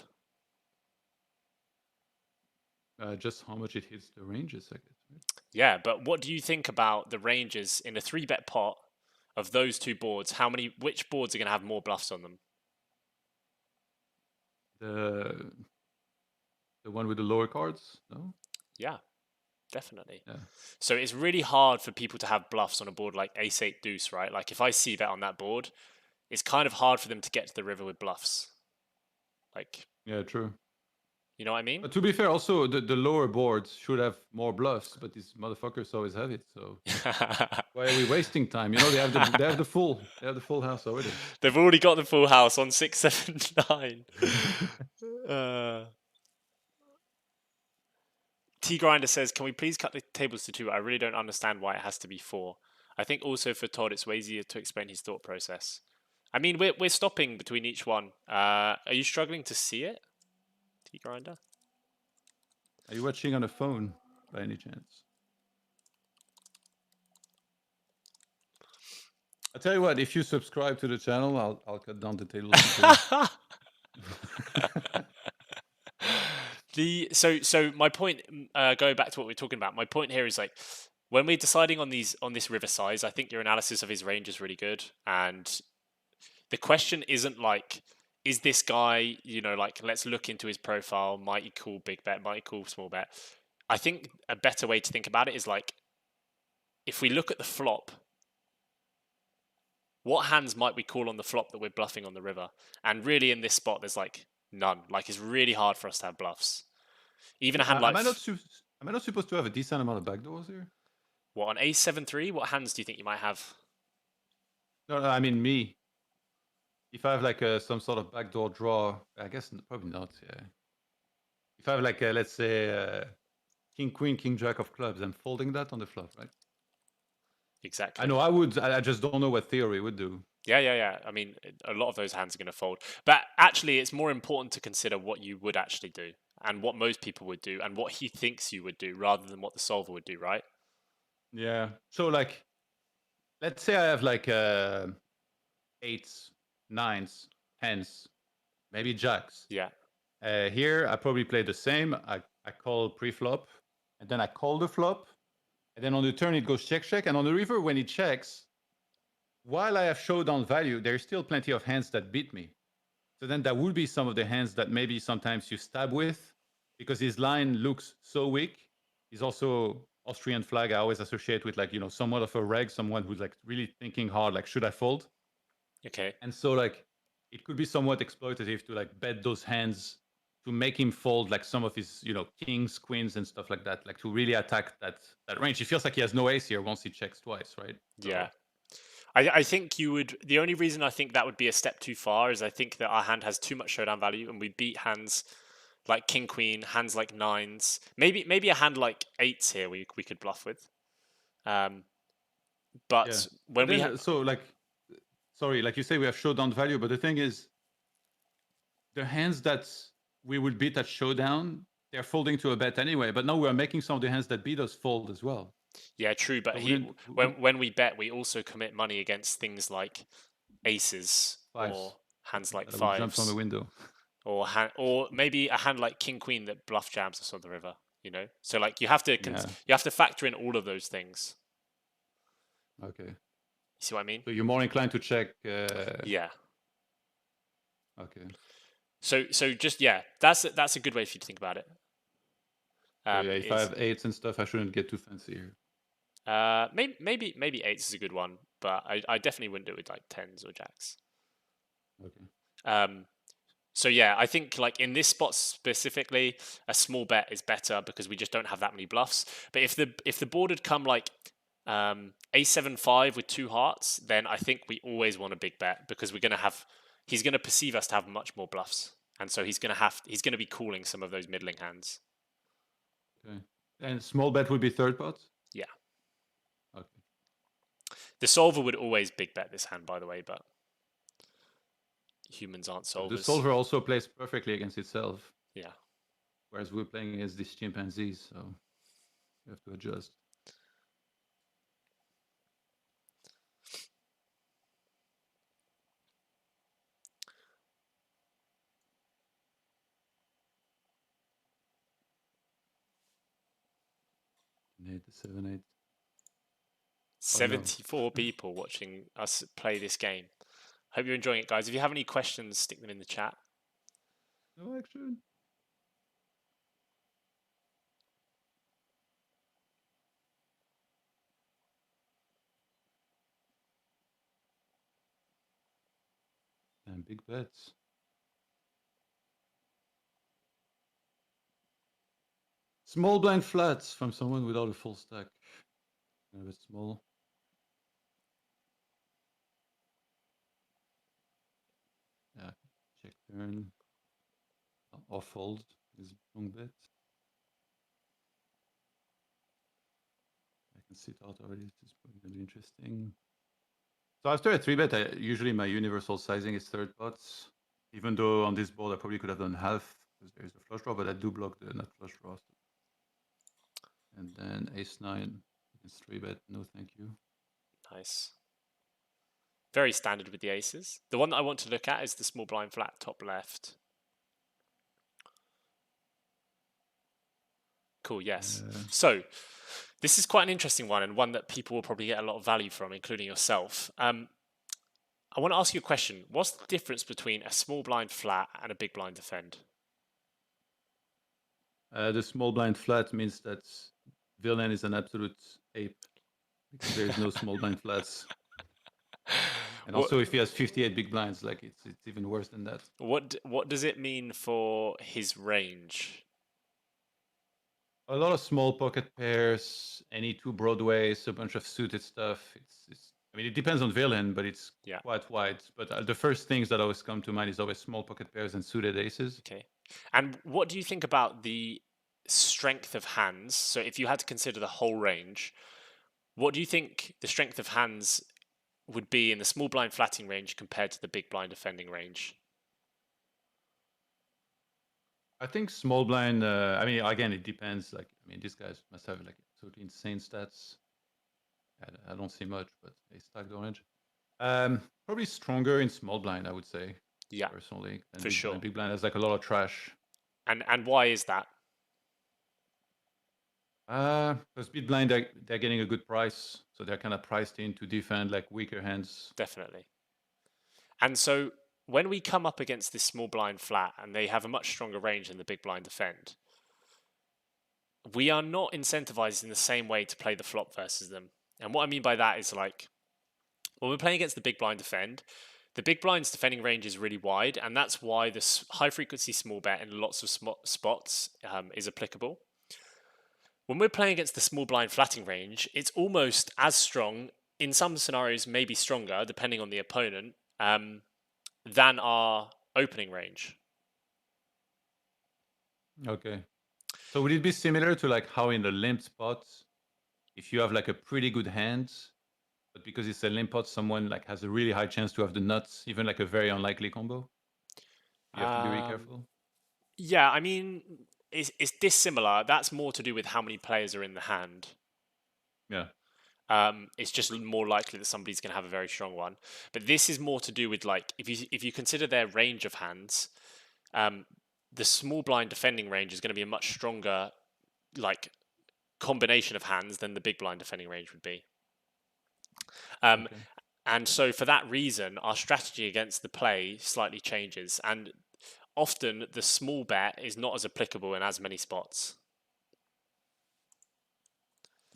[SPEAKER 1] Just how much it hits the ranges, I guess. Right?
[SPEAKER 2] Yeah, but what do you think about the ranges in a 3-bet pot of those two boards? Which boards are going to have more bluffs on them?
[SPEAKER 1] The one with the lower cards, no?
[SPEAKER 2] Yeah, definitely.
[SPEAKER 1] Yeah,
[SPEAKER 2] So it's really hard for people to have bluffs on a board like ace eight deuce, right? Like if I see bet on that board, it's kind of hard for them to get to the river with bluffs. Like,
[SPEAKER 1] yeah, true.
[SPEAKER 2] you know what I mean?
[SPEAKER 1] But to be fair, also the lower boards should have more bluffs, but these motherfuckers always have it. So why are we wasting time? You know, they have the full house already.
[SPEAKER 2] They've already got the full house on 6 7 9. uh, T Grinder says, "Can we please cut the tables to 2? I really don't understand why it has to be 4. I think also for Todd, it's way easier to explain his thought process. I mean, we're stopping between each one. Are you struggling to see it, T Grinder?
[SPEAKER 1] Are you watching on a phone by any chance? I'll tell you what, if you subscribe to the channel, I'll cut down the tables to 2.
[SPEAKER 2] So my point, going back to what we are talking about, my point here is like when we're deciding on this river size, I think your analysis of his range is really good, and the question isn't like, is this guy, like let's look into his profile, might he call big bet, might he call small bet? I think a better way to think about it is like, if we look at the flop, what hands might we call on the flop that we're bluffing on the river? And really in this spot, there's like none. Like it's really hard for us to have bluffs. Even a hand
[SPEAKER 1] Am
[SPEAKER 2] like
[SPEAKER 1] I not am I not supposed to have a decent amount of backdoors here?
[SPEAKER 2] what, on ace 7 3? What hands do you think you might have?
[SPEAKER 1] No, I mean me. If I have like some sort of backdoor draw, I guess probably not. Yeah. If I have like let's say king queen king jack of clubs, I'm folding that on the flop, right? I
[SPEAKER 2] Exactly.
[SPEAKER 1] know I would. I just don't know what theory would do.
[SPEAKER 2] Yeah. I mean, a lot of those hands are going to fold. But actually, it's more important to consider what you would actually do and what most people would do and what he thinks you would do rather than what the solver would do, right?
[SPEAKER 1] Yeah. So like, let's say I have like eights, nines, tens, maybe jacks.
[SPEAKER 2] Yeah.
[SPEAKER 1] Here I probably play the same. I call pre-flop, and then I call the flop, and then on the turn it goes check check, and on the river when it checks, while I have showdown value, there's still plenty of hands that beat me. So then that would be some of the hands that maybe sometimes you stab with, because his line looks so weak. He's also Austrian flag. I always associate with like somewhat of a reg, someone who's like really thinking hard, like should I fold?
[SPEAKER 2] Okay.
[SPEAKER 1] And so like it could be somewhat exploitative to like bet those hands to make him fold like some of his kings, queens, and stuff like that, like to really attack that range. He feels like he has no ace here once he checks twice, right?
[SPEAKER 2] Yeah.
[SPEAKER 1] So
[SPEAKER 2] I think you would. The only reason I think that would be a step too far is I think that our hand has too much showdown value, and we beat hands like king queen, hands like nines, maybe a hand like eights here we could bluff with. Um,
[SPEAKER 1] yeah,
[SPEAKER 2] but
[SPEAKER 1] but
[SPEAKER 2] when we
[SPEAKER 1] then so like sorry, like you say, we have showdown value, but the thing is, the hands that we would beat at showdown, they're folding to a bet anyway. But now we're making some of the hands that beat us fold as well.
[SPEAKER 2] yeah, true, but
[SPEAKER 1] So
[SPEAKER 2] he
[SPEAKER 1] wouldn't
[SPEAKER 2] when we bet, we also commit money against things like aces or
[SPEAKER 1] fives?
[SPEAKER 2] hands like
[SPEAKER 1] I would jump from the
[SPEAKER 2] fives,
[SPEAKER 1] window.
[SPEAKER 2] or maybe a hand like king queen that bluff jams us on the river. So like you have to
[SPEAKER 1] Yeah.
[SPEAKER 2] you have to factor in all of those things.
[SPEAKER 1] Okay.
[SPEAKER 2] You see what I mean?
[SPEAKER 1] So you're more inclined to check.
[SPEAKER 2] Yeah.
[SPEAKER 1] Okay.
[SPEAKER 2] So just yeah, that's a good way for you to think about it.
[SPEAKER 1] So yeah, if I
[SPEAKER 2] Is
[SPEAKER 1] have eights and stuff, I shouldn't get too fancy here.
[SPEAKER 2] maybe eights is a good one, but I definitely wouldn't do it with like tens or jacks.
[SPEAKER 1] Okay.
[SPEAKER 2] Um, so yeah, I think like in this spot specifically, a small bet is better because we just don't have that many bluffs. But if the board had come like a7 5 with two hearts, then I think we always want a big bet because he's gonna perceive us to have much more bluffs, and so he's gonna be calling some of those middling hands.
[SPEAKER 1] Okay. And small bet would be third pot.
[SPEAKER 2] Yeah.
[SPEAKER 1] Okay.
[SPEAKER 2] The solver would always big bet this hand, by the way, but humans aren't
[SPEAKER 1] But the
[SPEAKER 2] solvers.
[SPEAKER 1] solver also plays perfectly against itself,
[SPEAKER 2] Yeah.
[SPEAKER 1] whereas we're playing against these chimpanzees, so you have to adjust. An 8, the 7, 8. Oh no.
[SPEAKER 2] 74 people watching us play this game. Hope you're enjoying it, guys. If you have any questions, stick them in the chat.
[SPEAKER 1] No action. And big bets. Small blind flats from someone without a full stack. A bit small. Yeah. Check turn. Or fold is long bet. I can sit out already. This is probably going to be interesting. So after a 3-bet, usually my universal sizing is third pots. Even though on this board I probably could have done half because there is a flush draw, but I do block the nut flush draw. And then ace-9 against 3-bet. No, thank you.
[SPEAKER 2] Nice. Very standard with the aces. The one that I want to look at is the small blind flat top left. Cool, yes. So this is quite an interesting one and one that people will probably get a lot of value from, including yourself. I want to ask you a question. What's the difference between a small blind flat and a big blind defend?
[SPEAKER 1] The small blind flat means that villain is an absolute ape because there is no small blind flats. And
[SPEAKER 2] What
[SPEAKER 1] also, if he has 58 big blinds, like it's even worse than that.
[SPEAKER 2] what does it mean for his range?
[SPEAKER 1] A lot of small pocket pairs, any two broadways, a bunch of suited stuff. It's I mean, it depends on villain, but it's
[SPEAKER 2] Yeah.
[SPEAKER 1] quite wide. But the first things that always come to mind is always small pocket pairs and suited aces.
[SPEAKER 2] Okay. And what do you think about the strength of hands? So if you had to consider the whole range, what do you think the strength of hands would be in the small blind flatting range compared to the big blind defending range?
[SPEAKER 1] I think small blind. I mean, again, it depends. Like, I mean, these guys must have like totally insane stats. I don't see much, but they stacked orange. Probably stronger in small blind, I would say,
[SPEAKER 2] Yeah,
[SPEAKER 1] personally, than
[SPEAKER 2] for
[SPEAKER 1] big blind.
[SPEAKER 2] sure.
[SPEAKER 1] Big blind has like a lot of trash.
[SPEAKER 2] And why is that?
[SPEAKER 1] Because big blind, they're getting a good price, so they're kind of priced in to defend like weaker hands.
[SPEAKER 2] Definitely. And so when we come up against this small blind flat and they have a much stronger range than the big blind defend, we are not incentivized in the same way to play the flop versus them. And what I mean by that is like when we're playing against the big blind defend, the big blind's defending range is really wide, and that's why this high frequency small bet in lots of spots is applicable. When we're playing against the small blind flatting range, it's almost as strong, in some scenarios, maybe stronger, depending on the opponent, than our opening range.
[SPEAKER 1] Okay. So would it be similar to like how in the limp spot, if you have like a pretty good hand, but because it's a limp pot, someone like has a really high chance to have the nuts, even like a very unlikely combo? You have to be really
[SPEAKER 2] Um,
[SPEAKER 1] careful.
[SPEAKER 2] yeah, I mean, it's dissimilar. That's more to do with how many players are in the hand.
[SPEAKER 1] Yeah.
[SPEAKER 2] It's just more likely that somebody's going to have a very strong one. But this is more to do with like if you consider their range of hands, um, the small blind defending range is going to be a much stronger like combination of hands than the big blind defending range would be. Um,
[SPEAKER 1] Okay.
[SPEAKER 2] and so for that reason, our strategy against the play slightly changes, and often the small bet is not as applicable in as many spots.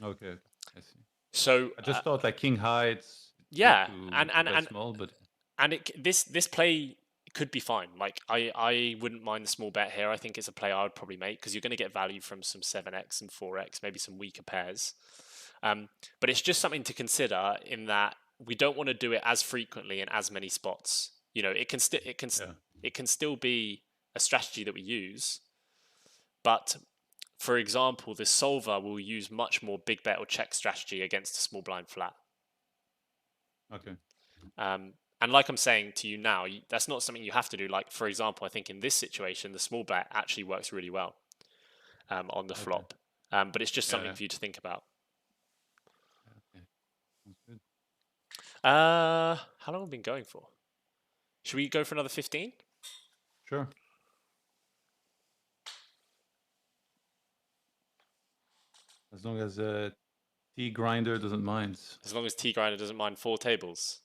[SPEAKER 1] Okay. Okay. I see.
[SPEAKER 2] So
[SPEAKER 1] I just thought like king high, it's good
[SPEAKER 2] yeah,
[SPEAKER 1] to
[SPEAKER 2] and and
[SPEAKER 1] bet
[SPEAKER 2] and
[SPEAKER 1] small, but
[SPEAKER 2] and this play could be fine. Like I wouldn't mind the small bet here. I think it's a play I would probably make because you're going to get value from some 7x and 4x, maybe some weaker pairs. But it's just something to consider in that we don't want to do it as frequently in as many spots. You know,
[SPEAKER 1] yeah.
[SPEAKER 2] it can still be a strategy that we use, but for example, the solver will use much more big bet or check strategy against a small blind flat.
[SPEAKER 1] Okay.
[SPEAKER 2] And like I'm saying to you now, that's not something you have to do. Like, for example, I think in this situation, the small bet actually works really well on the
[SPEAKER 1] Okay.
[SPEAKER 2] flop. But it's just something
[SPEAKER 1] Yeah.
[SPEAKER 2] for you to think about.
[SPEAKER 1] Okay. Sounds good.
[SPEAKER 2] How long have we been going for? Should we go for another 15?
[SPEAKER 1] Sure. As long as T grinder doesn't mind.
[SPEAKER 2] As long as T Grinder doesn't mind 4 tables.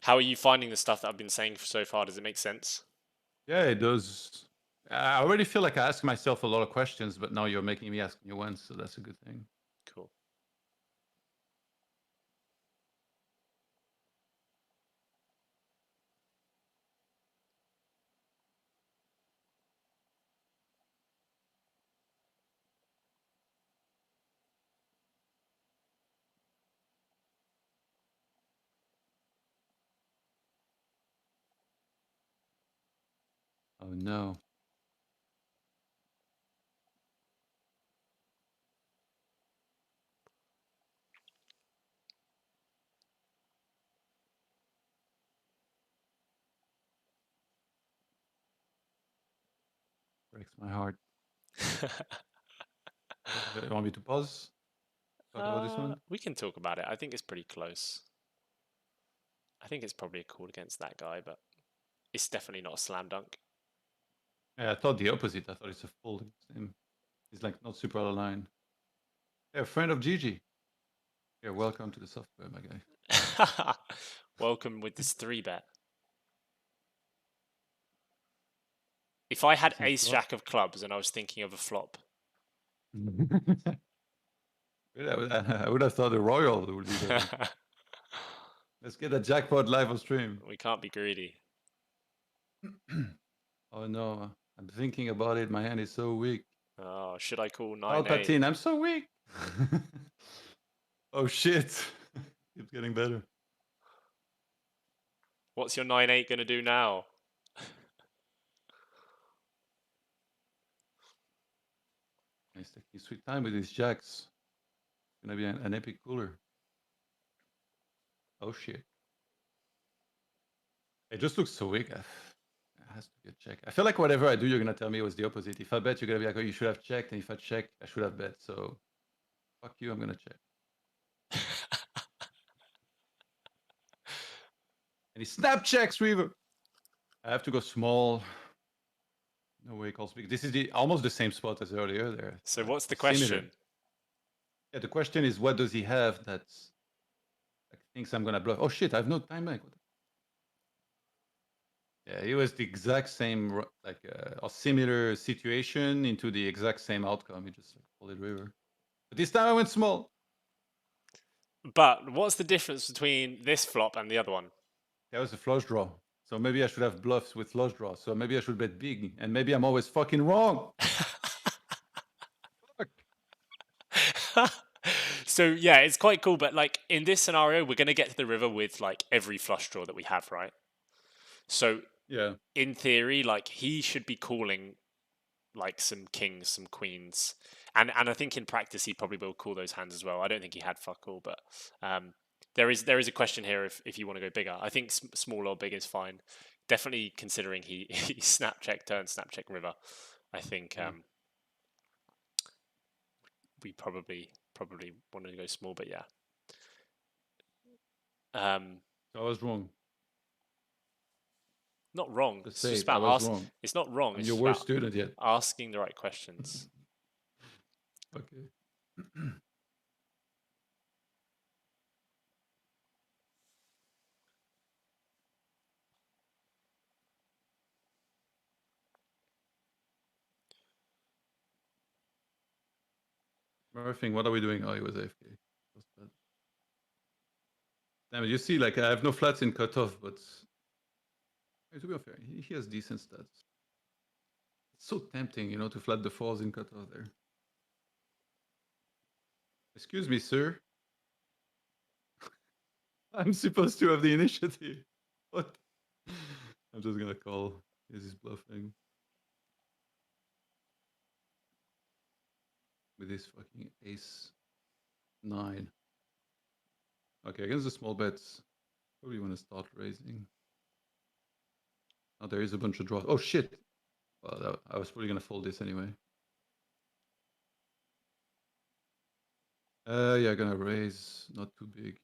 [SPEAKER 2] How are you finding the stuff that I've been saying so far? Does it make sense?
[SPEAKER 1] Yeah, it does. I already feel like I ask myself a lot of questions, but now you're making me ask new ones, so that's a good thing.
[SPEAKER 2] Cool.
[SPEAKER 1] Oh no. Breaks my heart. You want me to pause? Talk about this one?
[SPEAKER 2] We can talk about it. I think it's pretty close. I think it's probably a call against that guy, but it's definitely not a slam dunk.
[SPEAKER 1] Yeah, I thought the opposite. I thought it's a fold against him. He's like not super out of line. Yeah, friend of Gigi. Yeah, welcome to the software, my guy.
[SPEAKER 2] Welcome with this 3 bet. If I had
[SPEAKER 1] Decent
[SPEAKER 2] ace
[SPEAKER 1] flop.
[SPEAKER 2] jack of clubs and I was thinking of a flop,
[SPEAKER 1] I would have thought the Royal would be better. Let's get a jackpot live on stream.
[SPEAKER 2] we can't be greedy.
[SPEAKER 1] Oh no, I'm thinking about it. My hand is so weak.
[SPEAKER 2] Oh, should I call 9-8?
[SPEAKER 1] Palpatine, I'm so weak. Oh shit. Keeps getting better.
[SPEAKER 2] What's your 9-8 going to do now?
[SPEAKER 1] He's taking sweet time with his jacks. Gonna be an epic cooler. Oh shit. It just looks so weak. It has to be a check. I feel like whatever I do, you're gonna tell me it was the opposite. If I bet, you're gonna be like, oh, you should have checked. And if I check, I should have bet. So fuck you, I'm gonna check. And he snap checks Reaver. I have to go small. No way he calls big. This is almost the same spot as earlier there.
[SPEAKER 2] So what's the
[SPEAKER 1] Similar.
[SPEAKER 2] question?
[SPEAKER 1] Yeah, the question is what does he have that like, thinks I'm gonna bluff? Oh shit, I have no time back. Yeah, it was the exact same like a similar situation into the exact same outcome. He just like, pulled it river. But this time I went small.
[SPEAKER 2] But what's the difference between this flop and the other one?
[SPEAKER 1] That was a flush draw. So maybe I should have bluffs with flush draw. So maybe I should bet big. And maybe I'm always fucking wrong.
[SPEAKER 2] So yeah, it's quite cool. But like in this scenario, we're gonna get to the river with like every flush draw that we have, right? So
[SPEAKER 1] Yeah.
[SPEAKER 2] in theory, like he should be calling like some kings, some queens, and I think in practice he probably will call those hands as well. I don't think he had fuck all, but there is a question here if you want to go bigger. I think small or big is fine. Definitely considering he snap check turn, snap check river. I think
[SPEAKER 1] Yeah.
[SPEAKER 2] we probably want to go small, but yeah.
[SPEAKER 1] So I was wrong.
[SPEAKER 2] Not wrong.
[SPEAKER 1] Just
[SPEAKER 2] It's
[SPEAKER 1] say
[SPEAKER 2] just
[SPEAKER 1] it. I
[SPEAKER 2] about
[SPEAKER 1] was wrong.
[SPEAKER 2] It's not wrong.
[SPEAKER 1] I'm
[SPEAKER 2] It's
[SPEAKER 1] your
[SPEAKER 2] just
[SPEAKER 1] worst
[SPEAKER 2] about
[SPEAKER 1] student yet.
[SPEAKER 2] asking the right questions.
[SPEAKER 1] Okay. Murphing, what are we doing? Oh, he was AFK. Damn it, you see, like I have no flats in cutoff, but to be fair, he has decent stats. It's so tempting, you know, to flat the fours in cutoff there. Excuse me, sir. I'm supposed to have the initiative. What? I'm just gonna call. Is he bluffing with his fucking ace 9? Okay, against the small bets, probably want to start raising. Oh, there is a bunch of draws. Oh shit! Well, I was probably gonna fold this anyway. Yeah, gonna raise, not too big.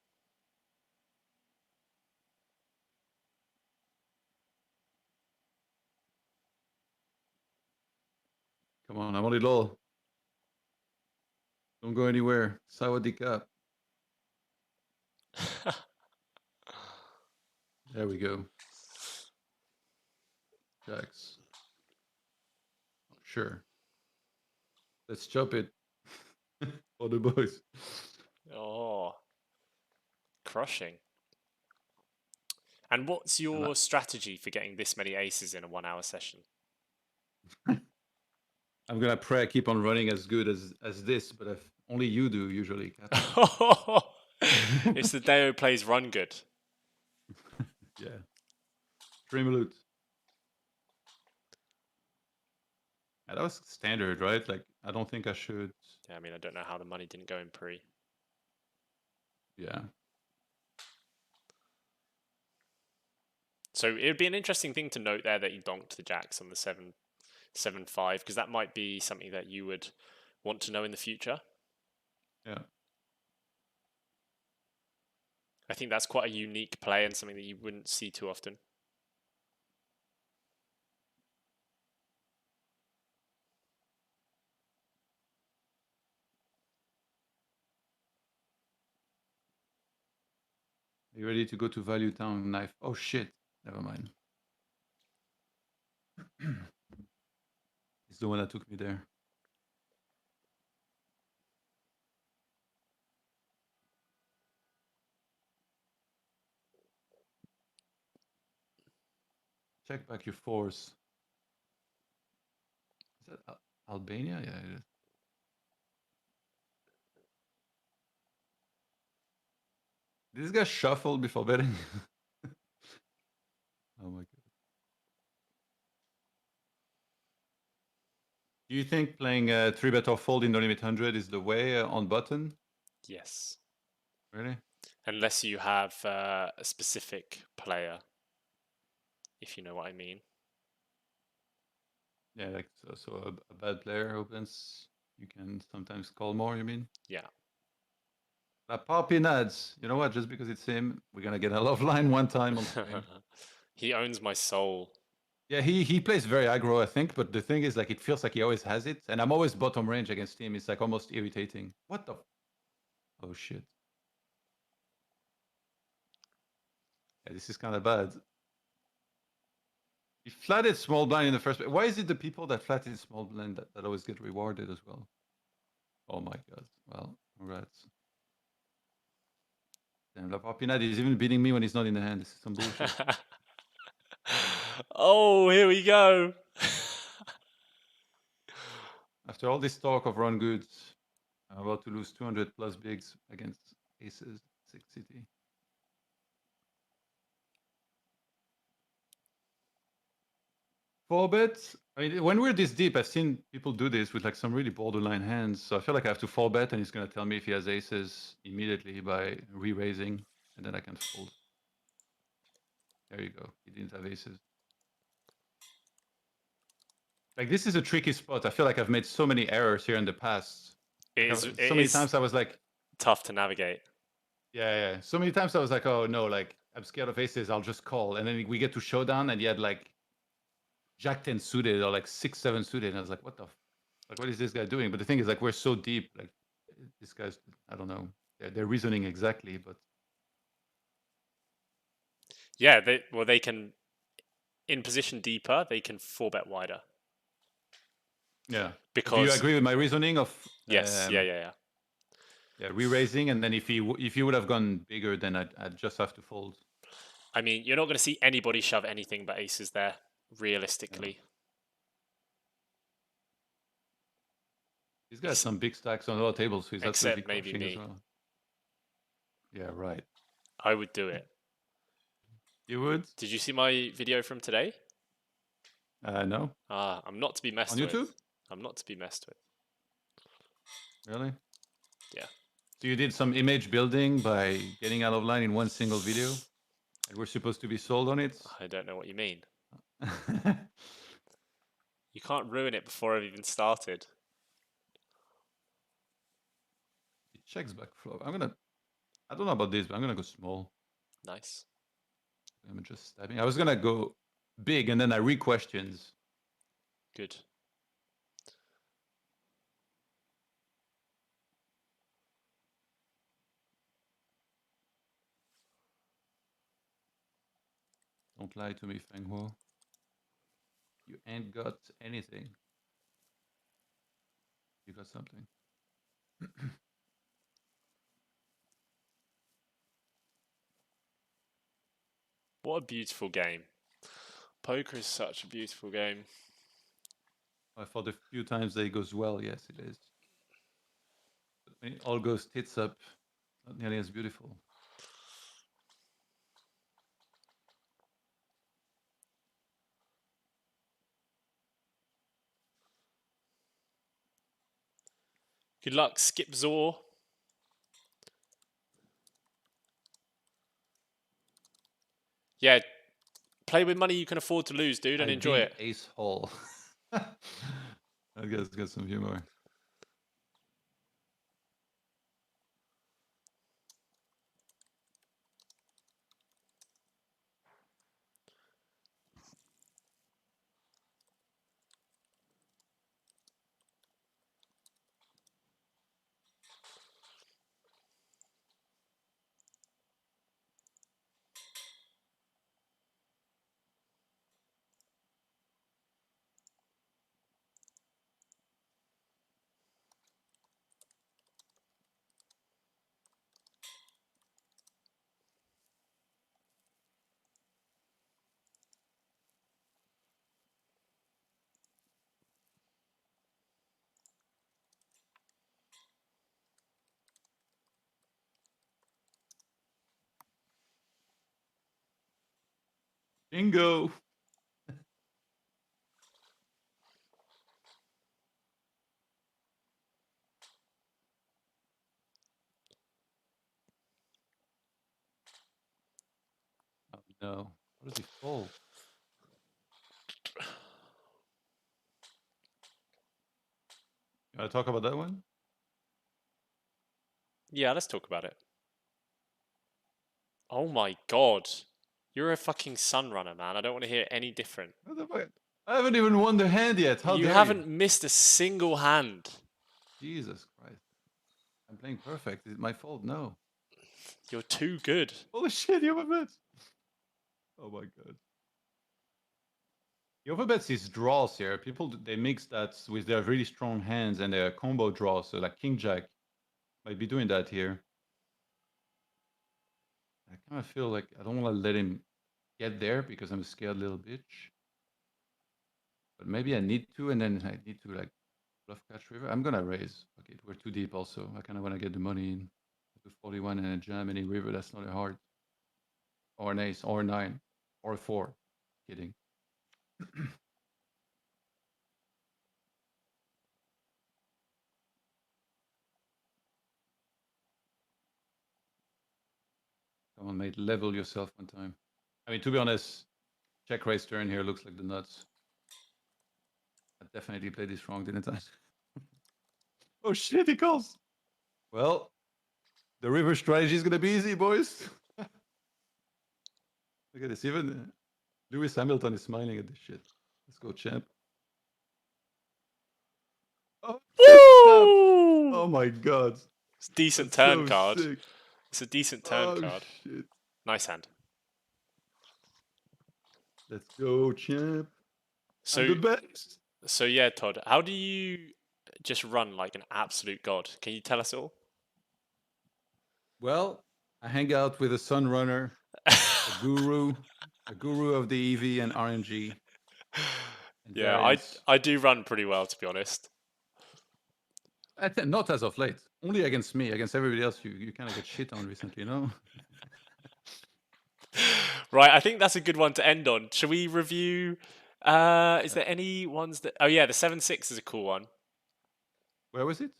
[SPEAKER 1] Come on, I want it all. Don't go anywhere. Sawadee cap. There we go. Jacks. Oh, sure. Let's chop it. For the boys.
[SPEAKER 2] Oh, crushing. And what's
[SPEAKER 1] And
[SPEAKER 2] your strategy for getting this many aces in a 1 hour session?
[SPEAKER 1] I'm gonna pray I keep on running as good as this, but if only you do usually, Captain.
[SPEAKER 2] It's the Deo plays run good.
[SPEAKER 1] Yeah. Stream loot. Yeah, that was standard, right? Like I don't think I should.
[SPEAKER 2] Yeah, I mean, I don't know how the money didn't go in pre.
[SPEAKER 1] Yeah.
[SPEAKER 2] So it would be an interesting thing to note there that you donked the jacks on the 7-5, because that might be something that you would want to know in the future.
[SPEAKER 1] Yeah.
[SPEAKER 2] I think that's quite a unique play and something that you wouldn't see too often.
[SPEAKER 1] Are you ready to go to Value Town knife? Oh shit. Never mind. It's the one that took me there. Check back your force. Is that Albania? Yeah, it is. This guy shuffled before betting. Oh my god. Do you think playing 3-bet or fold in the limit 100 is the way on button?
[SPEAKER 2] Yes.
[SPEAKER 1] Really?
[SPEAKER 2] Unless you have a specific player, if you know what I mean.
[SPEAKER 1] Yeah, like so a bad player opens, you can sometimes call more, you mean?
[SPEAKER 2] Yeah.
[SPEAKER 1] Poppy Nads. You know what? Just because it's him, we're gonna get a love line one time on stream.
[SPEAKER 2] He owns my soul.
[SPEAKER 1] Yeah, he plays very aggro, I think, but the thing is, like, it feels like he always has it, and I'm always bottom range against him. It's like almost irritating. What the? Oh shit! Yeah, this is kind of bad. He flatted small blind in the first place. Why is it the people that flatted small blind that always get rewarded as well? Oh my god! Well, congrats. Damn, La Papinade is even beating me when he's not in the hand. This is some bullshit.
[SPEAKER 2] Oh, here we go.
[SPEAKER 1] After all this talk of run goods, I'm about to lose 200 plus bigs against aces, 6 city. Four bets. I mean, when we're this deep, I've seen people do this with like some really borderline hands. So I feel like I have to four bet, and he's gonna tell me if he has aces immediately by re-raising, and then I can fold. There you go. He didn't have aces. Like this is a tricky spot. I feel like I've made so many errors here in the past. Like
[SPEAKER 2] It
[SPEAKER 1] so many
[SPEAKER 2] is
[SPEAKER 1] times I was like,
[SPEAKER 2] tough to navigate.
[SPEAKER 1] yeah. So many times I was like, oh no, like I'm scared of aces. I'll just call, and then we get to showdown, and he had like Jack 10 suited or like 6-7 suited. And I was like, like, what is this guy doing? But the thing is, like, we're so deep. Like, this guy's, I don't know. They're reasoning exactly, but
[SPEAKER 2] Yeah, they can in position deeper, they can four bet wider
[SPEAKER 1] yeah. Do you
[SPEAKER 2] because
[SPEAKER 1] agree with my reasoning of,
[SPEAKER 2] yes, yeah.
[SPEAKER 1] yeah, re-raising? And then if he would have gone bigger, then I'd just have to fold.
[SPEAKER 2] I mean, you're not going to see anybody shove anything but aces there,
[SPEAKER 1] Yeah.
[SPEAKER 2] realistically.
[SPEAKER 1] He's got some big stacks on a lot of tables, so he's absolutely
[SPEAKER 2] Except maybe
[SPEAKER 1] crushing as
[SPEAKER 2] me.
[SPEAKER 1] well. Yeah, right.
[SPEAKER 2] I would do it.
[SPEAKER 1] You would?
[SPEAKER 2] Did you see my video from today?
[SPEAKER 1] No.
[SPEAKER 2] I'm not to be
[SPEAKER 1] On
[SPEAKER 2] messed
[SPEAKER 1] YouTube?
[SPEAKER 2] with. I'm not to be messed with.
[SPEAKER 1] Really?
[SPEAKER 2] Yeah.
[SPEAKER 1] So you did some image building by getting out of line in one single video, and we're supposed to be sold on it.
[SPEAKER 2] I don't know what you mean.
[SPEAKER 1] It
[SPEAKER 2] You can't ruin it before I've even started.
[SPEAKER 1] checks backflow. I don't know about this, but I'm gonna go small.
[SPEAKER 2] Nice.
[SPEAKER 1] I'm just stabbing. I was gonna go big, and then I re-questions.
[SPEAKER 2] Good.
[SPEAKER 1] Don't lie to me, Feng Huo. You ain't got anything. You got something.
[SPEAKER 2] What a beautiful game. Poker is such a beautiful game.
[SPEAKER 1] For the few times that it goes well, yes, it is. But when it all goes tits up, not nearly as beautiful.
[SPEAKER 2] Good luck, Skip Zor. Yeah, play with money you can afford to lose, dude, and
[SPEAKER 1] I
[SPEAKER 2] enjoy
[SPEAKER 1] big
[SPEAKER 2] it.
[SPEAKER 1] ace hole. I guess it's got some humor. Bingo. Oh no. What does he fold? You want to talk about that one?
[SPEAKER 2] Yeah, let's talk about it. Oh my god. You're a fucking sunrunner, man. I don't want to hear any different.
[SPEAKER 1] What the fuck? I haven't even won the hand yet. How
[SPEAKER 2] You
[SPEAKER 1] dare you?
[SPEAKER 2] haven't missed a single hand.
[SPEAKER 1] Jesus Christ. I'm playing perfect. Is it my fault? No.
[SPEAKER 2] You're too good.
[SPEAKER 1] Holy shit, you have a bet. Oh my god. The overbets is draws here. People they mix that with their really strong hands and their combo draws. So like King Jack might be doing that here. I kind of feel like I don't want to let him get there because I'm a scared little bitch. But maybe I need to, and then I need to like bluff catch river. I'm gonna raise. Okay, we're too deep. Also, I kind of want to get the money in. To 41 and a jam any river. That's not a hard. Or an ace, or a nine, or a four. Kidding. Come on, mate, level yourself one time. I mean, to be honest, check raise turn here looks like the nuts. I definitely played this wrong, didn't I? Oh shit, he calls. Well, the river strategy is gonna be easy, boys. Look at this. Even Lewis Hamilton is smiling at this shit. Let's go, champ. Oh, snap.
[SPEAKER 2] Woo!
[SPEAKER 1] Oh my god.
[SPEAKER 2] It's a decent
[SPEAKER 1] That's
[SPEAKER 2] turn
[SPEAKER 1] so
[SPEAKER 2] card.
[SPEAKER 1] sick.
[SPEAKER 2] It's a decent turn
[SPEAKER 1] Oh
[SPEAKER 2] card.
[SPEAKER 1] shit.
[SPEAKER 2] Nice hand.
[SPEAKER 1] Let's go, champ. I'm
[SPEAKER 2] So
[SPEAKER 1] the best.
[SPEAKER 2] so yeah, Todd, how do you just run like an absolute god? Can you tell us all?
[SPEAKER 1] Well, I hang out with a sun runner, a guru, a guru of the EV and RNG and
[SPEAKER 2] Yeah, I
[SPEAKER 1] variance.
[SPEAKER 2] I do run pretty well, to be honest.
[SPEAKER 1] Not as of late. Only against me. Against everybody else, you kind of get shit on recently, no?
[SPEAKER 2] Right, I think that's a good one to end on. Shall we review? Is there any ones that? Oh yeah, the 7-6 is a cool one.
[SPEAKER 1] Where was it?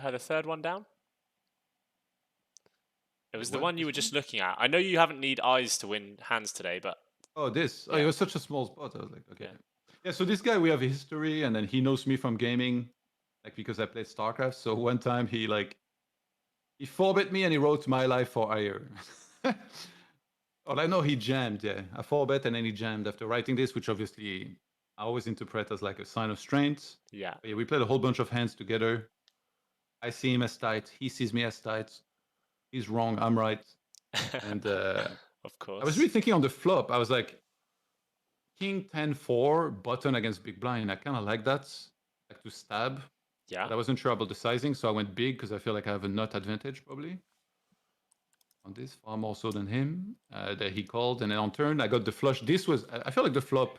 [SPEAKER 2] The third one down. It
[SPEAKER 1] Wait,
[SPEAKER 2] was the
[SPEAKER 1] what?
[SPEAKER 2] one you
[SPEAKER 1] This
[SPEAKER 2] were just
[SPEAKER 1] one?
[SPEAKER 2] looking at. I know you haven't need eyes to win hands today, but
[SPEAKER 1] Oh, this. Oh, it
[SPEAKER 2] yeah,
[SPEAKER 1] was such a small spot. I was like, okay.
[SPEAKER 2] yeah,
[SPEAKER 1] Yeah, so this guy, we have a history, and then he knows me from gaming, like because I played StarCraft. So one time he forbid me and he wrote my life for hire. Well, I know he jammed, yeah. I forbet and then he jammed after writing this, which obviously I always interpret as like a sign of strength.
[SPEAKER 2] yeah.
[SPEAKER 1] But yeah, we played a whole bunch of hands together. I see him as tight. He sees me as tight. He's wrong. I'm right. And
[SPEAKER 2] Of
[SPEAKER 1] I was
[SPEAKER 2] course.
[SPEAKER 1] really thinking on the flop. I was like, King 10-4 button against big blind. I kind of like that, like to stab.
[SPEAKER 2] Yeah.
[SPEAKER 1] But I wasn't sure about the sizing, so I went big because I feel like I have a nut advantage probably on this, far more so than him. That he called, and then on turn I got the flush. This was I feel like the flop.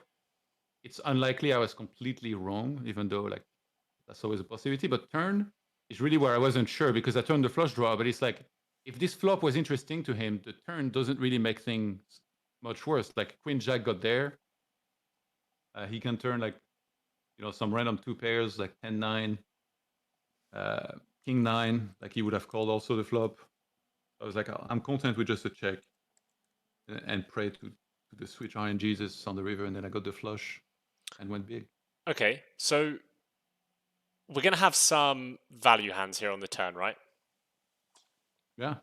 [SPEAKER 1] It's unlikely I was completely wrong, even though like that's always a possibility. But turn is really where I wasn't sure because I turned the flush draw. But it's like if this flop was interesting to him, the turn doesn't really make things much worse. Like Queen Jack got there, he can turn like some random two pairs like 10-9, uh, King 9, like he would have called also the flop. I was like, I'm content with just a check and pray to the switch Iron Jesus on the river, and then I got the flush and went big.
[SPEAKER 2] Okay, so we're gonna have some value hands here on the turn, right?
[SPEAKER 1] Yeah.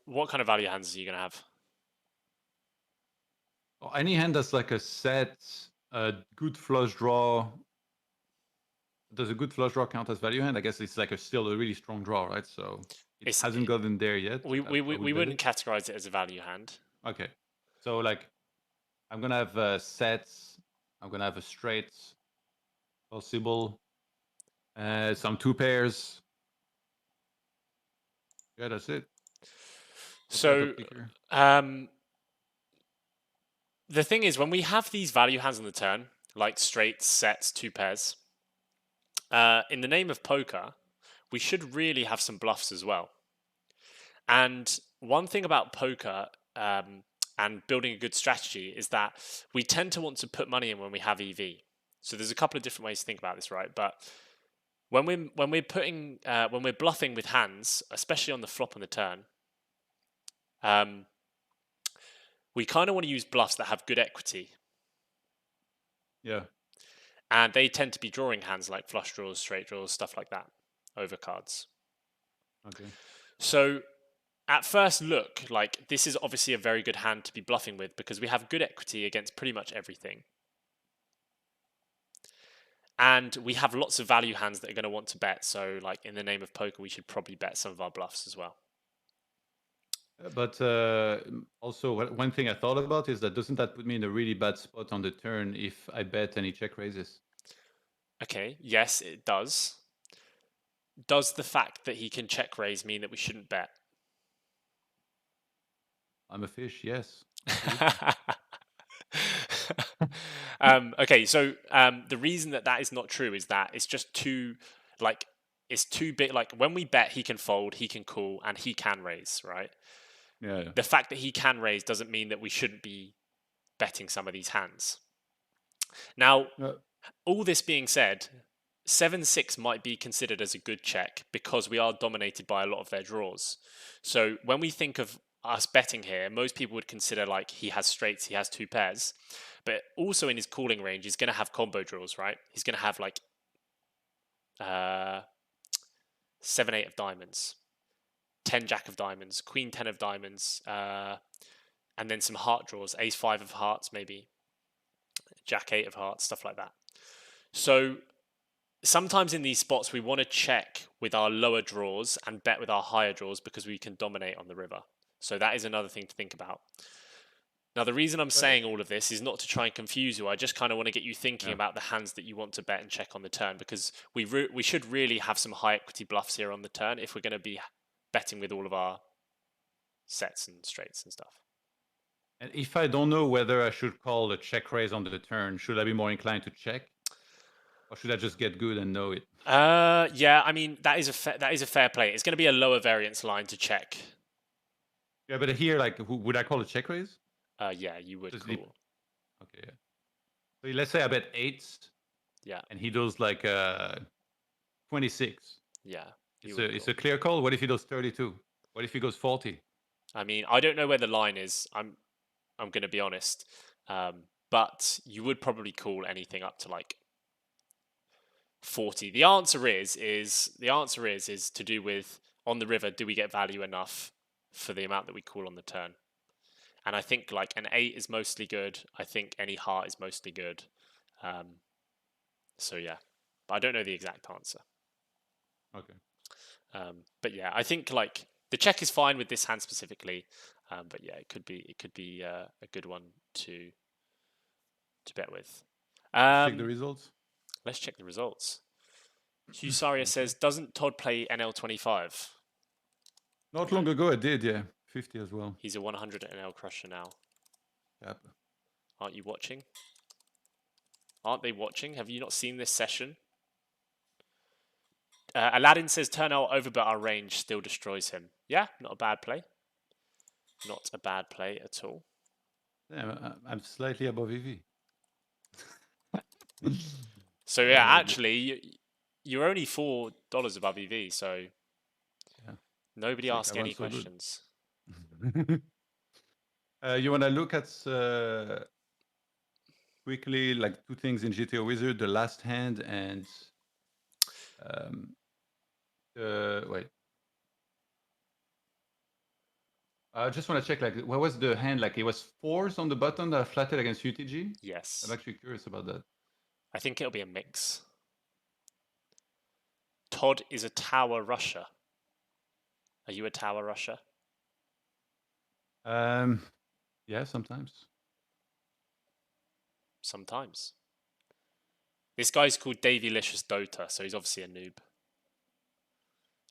[SPEAKER 2] What kind of value hands are you gonna have?
[SPEAKER 1] Any hand that's like a set, a good flush draw. Does a good flush draw count as value hand? I guess it's like still a really strong draw, right? So it
[SPEAKER 2] It's
[SPEAKER 1] hasn't gotten there yet.
[SPEAKER 2] we we
[SPEAKER 1] I
[SPEAKER 2] we
[SPEAKER 1] would
[SPEAKER 2] we
[SPEAKER 1] bet
[SPEAKER 2] wouldn't
[SPEAKER 1] it.
[SPEAKER 2] categorize it as a value hand.
[SPEAKER 1] Okay. So like I'm gonna have sets. I'm gonna have a straight possible. Some two pairs. Yeah, that's it. What's our
[SPEAKER 2] So
[SPEAKER 1] top kicker?
[SPEAKER 2] um, the thing is, when we have these value hands on the turn, like straights, sets, two pairs, in the name of poker, we should really have some bluffs as well. And one thing about poker and building a good strategy is that we tend to want to put money in when we have EV. So there's a couple of different ways to think about this, right? But when we're bluffing with hands, especially on the flop and the turn, um, we kind of want to use bluffs that have good equity,
[SPEAKER 1] Yeah.
[SPEAKER 2] and they tend to be drawing hands like flush draws, straight draws, stuff like that, overcards.
[SPEAKER 1] Okay.
[SPEAKER 2] So at first look, like this is obviously a very good hand to be bluffing with because we have good equity against pretty much everything. And we have lots of value hands that are going to want to bet. So, like in the name of poker, we should probably bet some of our bluffs as well.
[SPEAKER 1] But also, one thing I thought about is that doesn't that put me in a really bad spot on the turn if I bet any check raises?
[SPEAKER 2] Okay, yes, it does. Does the fact that he can check raise mean that we shouldn't bet?
[SPEAKER 1] I'm a fish, yes, absolutely.
[SPEAKER 2] Okay, so the reason that that is not true is that it's just too, like, it's too big. Like, when we bet, he can fold, he can call, and he can raise, right?
[SPEAKER 1] Yeah,
[SPEAKER 2] The fact that he can raise doesn't mean that we shouldn't be betting some of these hands. Now,
[SPEAKER 1] yeah.
[SPEAKER 2] all this being said, 7-6 might be considered as a good check because we are dominated by a lot of their draws. So when we think of us betting here, most people would consider like he has straights, he has two pairs, but also in his calling range, he's going to have combo draws, right? He's going to have like uh, 7-8 of diamonds, 10 jack of diamonds, queen 10 of diamonds, and then some heart draws, ace 5 of hearts, maybe jack 8 of hearts, stuff like that. So sometimes in these spots we want to check with our lower draws and bet with our higher draws because we can dominate on the river. So that is another thing to think about. Now, the reason I'm saying all of this is not to try and confuse you. I just kind of want to get you thinking
[SPEAKER 1] Yeah.
[SPEAKER 2] about the hands that you want to bet and check on the turn because we should really have some high equity bluffs here on the turn if we're going to be betting with all of our sets and straights and stuff.
[SPEAKER 1] And if I don't know whether I should call a check raise on the turn, should I be more inclined to check, or should I just get good and know it?
[SPEAKER 2] Yeah, I mean that is a fair play. It's going to be a lower variance line to check.
[SPEAKER 1] Yeah, but here, like, would I call a check raise?
[SPEAKER 2] Yeah, you would
[SPEAKER 1] Does he?
[SPEAKER 2] call.
[SPEAKER 1] Okay, yeah. So let's say I bet eights,
[SPEAKER 2] Yeah,
[SPEAKER 1] and he does like 26.
[SPEAKER 2] yeah, you
[SPEAKER 1] It's
[SPEAKER 2] would
[SPEAKER 1] a
[SPEAKER 2] call.
[SPEAKER 1] clear call. What if he does 32? What if he goes 40?
[SPEAKER 2] I mean, I don't know where the line is. I'm going to be honest, but you would probably call anything up to like 40. The answer is to do with on the river. Do we get value enough for the amount that we call on the turn? And I think like an 8 is mostly good. I think any heart is mostly good. Um, so yeah, but I don't know the exact answer.
[SPEAKER 1] Okay.
[SPEAKER 2] But yeah, I think like the check is fine with this hand specifically. But yeah, it could be a good one to bet with.
[SPEAKER 1] Let's check the
[SPEAKER 2] Um,
[SPEAKER 1] results.
[SPEAKER 2] let's check the results. Husaria
[SPEAKER 1] Okay.
[SPEAKER 2] says, doesn't Todd play NL25?
[SPEAKER 1] Not
[SPEAKER 2] No,
[SPEAKER 1] long ago I did, yeah. 50 as well.
[SPEAKER 2] he's a 100 NL crusher now.
[SPEAKER 1] Yep.
[SPEAKER 2] Aren't you watching? Aren't they watching? Have you not seen this session? Aladdin says, turn out over, but our range still destroys him. Yeah, not a bad play. Not a bad play at all.
[SPEAKER 1] Yeah, I'm slightly above EV.
[SPEAKER 2] So yeah, actually, you're only $4 above EV, so
[SPEAKER 1] yeah.
[SPEAKER 2] nobody
[SPEAKER 1] Sick. I
[SPEAKER 2] asked
[SPEAKER 1] run
[SPEAKER 2] any
[SPEAKER 1] so good.
[SPEAKER 2] questions.
[SPEAKER 1] You want to look at quickly like two things in GTO Wizard: the last hand and um, wait. I just want to check, like, what was the hand? Like, it was fours on the button that flatted against UTG? I'm
[SPEAKER 2] Yes,
[SPEAKER 1] actually curious about that.
[SPEAKER 2] I think it'll be a mix. Todd is a tower rusher. Are you a tower rusher?
[SPEAKER 1] Um, yeah, sometimes.
[SPEAKER 2] Sometimes. This guy's called Davylicious Dota, so he's obviously a noob.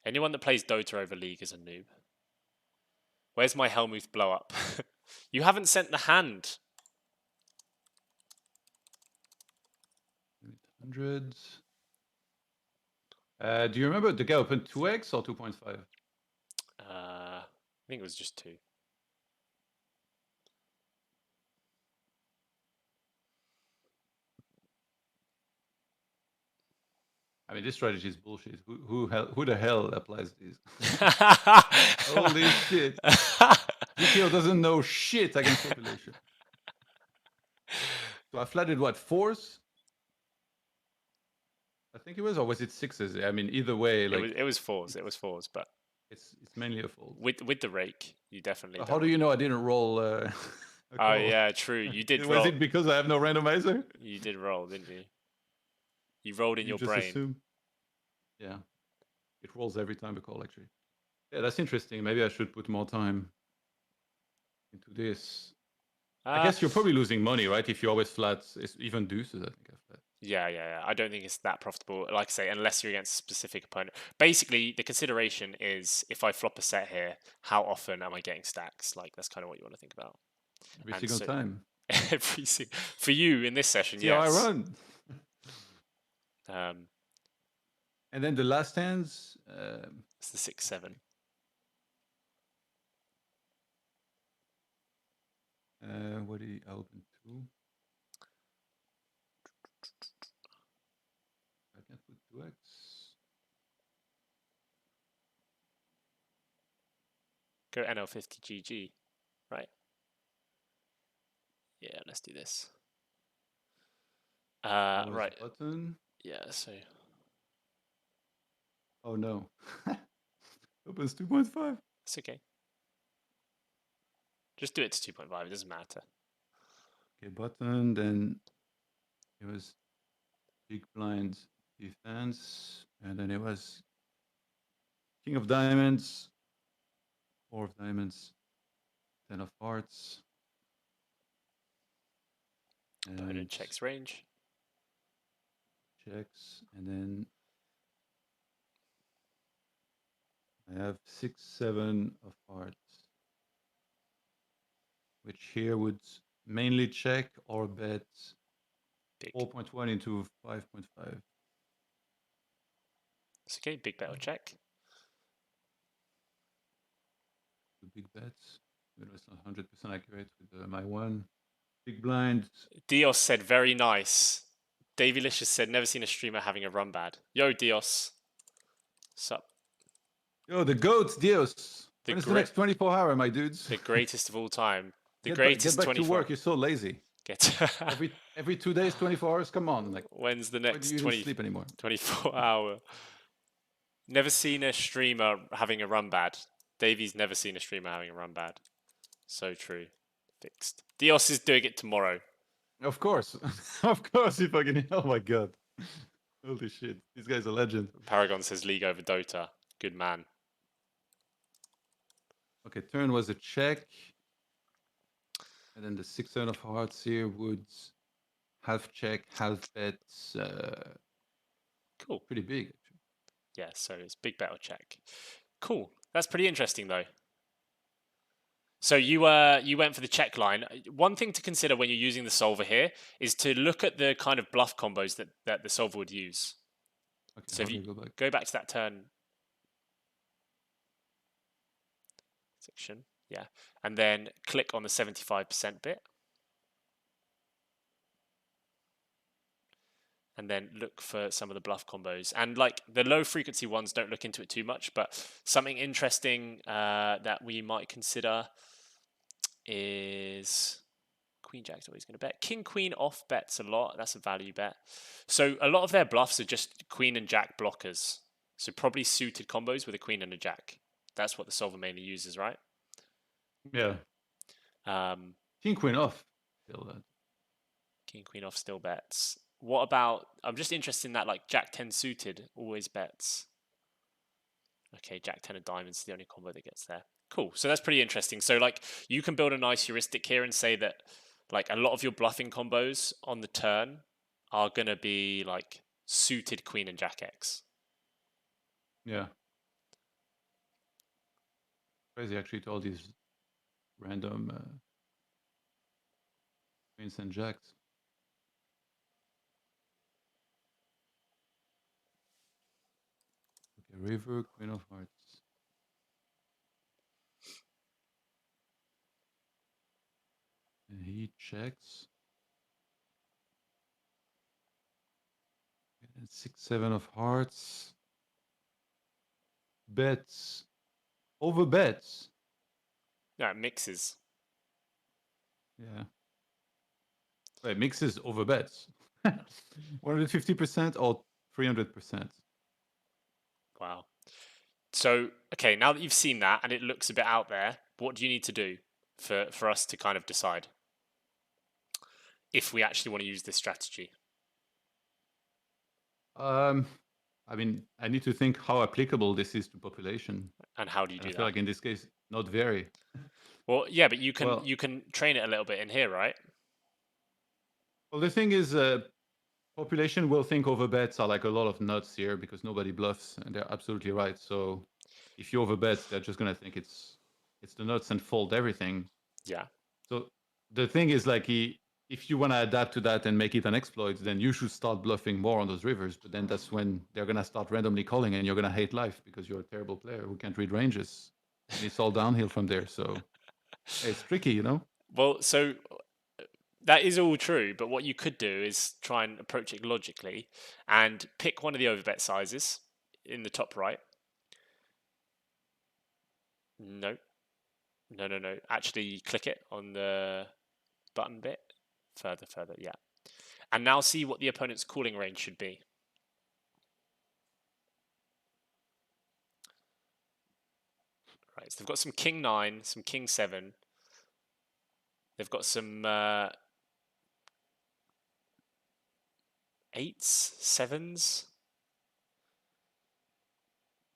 [SPEAKER 2] Anyone that plays Dota over League is a noob. Where's my Helmuth blow up? You haven't sent the hand.
[SPEAKER 1] 800s. Do you remember the guy opened 2x or 2.5?
[SPEAKER 2] I think it was just two.
[SPEAKER 1] I mean, this strategy is bullshit. Who the hell applies these? Holy shit. GTO doesn't know shit against population. So I flatted what, fours? I think it was, or was it sixes? I mean, either way, like
[SPEAKER 2] it was fours. It was fours, but
[SPEAKER 1] it's mainly a fold.
[SPEAKER 2] with the rake, you definitely
[SPEAKER 1] But how
[SPEAKER 2] don't
[SPEAKER 1] do
[SPEAKER 2] want.
[SPEAKER 1] you know I didn't roll a
[SPEAKER 2] Oh
[SPEAKER 1] call?
[SPEAKER 2] yeah, true. You did
[SPEAKER 1] Was
[SPEAKER 2] roll.
[SPEAKER 1] it because I have no randomizer?
[SPEAKER 2] You did roll, didn't you? You rolled in
[SPEAKER 1] You
[SPEAKER 2] your
[SPEAKER 1] just
[SPEAKER 2] brain.
[SPEAKER 1] assume. Yeah, it rolls every time we call, actually. Yeah, that's interesting. Maybe I should put more time into this. I
[SPEAKER 2] Uh
[SPEAKER 1] guess you're probably losing money, right? If you always flat, it's even deuces, I think I flat.
[SPEAKER 2] yeah. I don't think it's that profitable. Like I say, unless you're against a specific opponent. Basically, the consideration is if I flop a set here, how often am I getting stacks? Like that's kind of what you want to think about.
[SPEAKER 1] Every
[SPEAKER 2] And
[SPEAKER 1] single
[SPEAKER 2] so
[SPEAKER 1] time.
[SPEAKER 2] for you in this session,
[SPEAKER 1] See how I
[SPEAKER 2] yes.
[SPEAKER 1] run.
[SPEAKER 2] Um,
[SPEAKER 1] And then the last hands,
[SPEAKER 2] it's the 6-7.
[SPEAKER 1] what did I open two? I can put 2x.
[SPEAKER 2] Go NL50 GG, right? Yeah, let's do this.
[SPEAKER 1] That was
[SPEAKER 2] Right.
[SPEAKER 1] button.
[SPEAKER 2] Yeah, so
[SPEAKER 1] Oh no. Opens 2.5.
[SPEAKER 2] it's okay. Just do it to 2.5. It doesn't matter.
[SPEAKER 1] Okay, button. Then it was big blind defense. And then it was king of diamonds, four of diamonds, 10 of hearts. And
[SPEAKER 2] Opponent checks range.
[SPEAKER 1] checks. And then I have 6, 7 of hearts, which here would mainly check or bet
[SPEAKER 2] Big.
[SPEAKER 1] 4.1 into 5.5.
[SPEAKER 2] It's okay. Big bet or check.
[SPEAKER 1] Two big bets. It was not 100% accurate with my one big blind.
[SPEAKER 2] Dios said very nice. Davey Licious said never seen a streamer having a run bad. Yo, Dios. Sup?
[SPEAKER 1] Yo, the goats, Dios.
[SPEAKER 2] The
[SPEAKER 1] When is the next 24-hour, my dudes?
[SPEAKER 2] the greatest of all time. The
[SPEAKER 1] Get
[SPEAKER 2] greatest
[SPEAKER 1] back to
[SPEAKER 2] 24.
[SPEAKER 1] work. You're so lazy.
[SPEAKER 2] Get
[SPEAKER 1] Every 2 days, 24 hours. Come on, like
[SPEAKER 2] When's the
[SPEAKER 1] why do
[SPEAKER 2] next
[SPEAKER 1] you even sleep anymore?
[SPEAKER 2] 24 hour? Never seen a streamer having a run bad. Davey's never seen a streamer having a run bad. So true. Fixed. Dios is doing it tomorrow.
[SPEAKER 1] Of course, of course. If I can, oh my god, holy shit, this guy's a legend.
[SPEAKER 2] Paragon says League over Dota. Good man.
[SPEAKER 1] Okay, turn was a check, and then the 6-7 of hearts here would half check, half bets.
[SPEAKER 2] Cool.
[SPEAKER 1] Pretty big, actually.
[SPEAKER 2] Yeah, so it's big bet or check. Cool. That's pretty interesting though. So you went for the check line. One thing to consider when you're using the solver here is to look at the kind of bluff combos that the solver would use.
[SPEAKER 1] Okay,
[SPEAKER 2] so if you go back to that turn section, yeah, and then click on the 75% bit. And then look for some of the bluff combos. And like the low frequency ones, don't look into it too much, but something interesting that we might consider is Queen Jack's always going to bet. King Queen off bets a lot. That's a value bet. So a lot of their bluffs are just Queen and Jack blockers. So probably suited combos with a Queen and a Jack. That's what the solver mainly uses, right?
[SPEAKER 1] Yeah. King Queen off. Still that.
[SPEAKER 2] King Queen off still bets. What about? I'm just interested in that. Like Jack 10 suited always bets. Okay, Jack 10 of diamonds is the only combo that gets there. Cool. So that's pretty interesting. So like you can build a nice heuristic here and say that like a lot of your bluffing combos on the turn are gonna be like suited Queen and Jack X.
[SPEAKER 1] Yeah. Crazy actually to all these random Queens and Jacks. Okay, river, Queen of Hearts. And he checks. And 6-7 of hearts. Bets. Over bets.
[SPEAKER 2] Yeah, it mixes.
[SPEAKER 1] Yeah. Wait, mixes over bets. 150% or 300%.
[SPEAKER 2] Wow. So okay, now that you've seen that and it looks a bit out there, what do you need to do for us to kind of decide if we actually want to use this strategy?
[SPEAKER 1] I mean, I need to think how applicable this is to population.
[SPEAKER 2] And how do you do
[SPEAKER 1] I
[SPEAKER 2] that?
[SPEAKER 1] feel like in this case, not very.
[SPEAKER 2] Well, yeah, but you can
[SPEAKER 1] Well,
[SPEAKER 2] you can train it a little bit in here, right?
[SPEAKER 1] well, the thing is, population will think over bets are like a lot of nuts here because nobody bluffs, and they're absolutely right. So if you overbet, they're just gonna think it's the nuts and fold everything.
[SPEAKER 2] Yeah.
[SPEAKER 1] So the thing is like if you want to adapt to that and make it an exploit, then you should start bluffing more on those rivers. But then that's when they're gonna start randomly calling, and you're gonna hate life because you're a terrible player who can't read ranges, and it's all downhill from there. So it's tricky, you know.
[SPEAKER 2] Well, so that is all true, but what you could do is try and approach it logically and pick one of the overbet sizes in the top right. No. No. Actually, click it on the button bit. Further, yeah. And now see what the opponent's calling range should be. Right, so they've got some King 9, some King 7. They've got some 8s, 7s.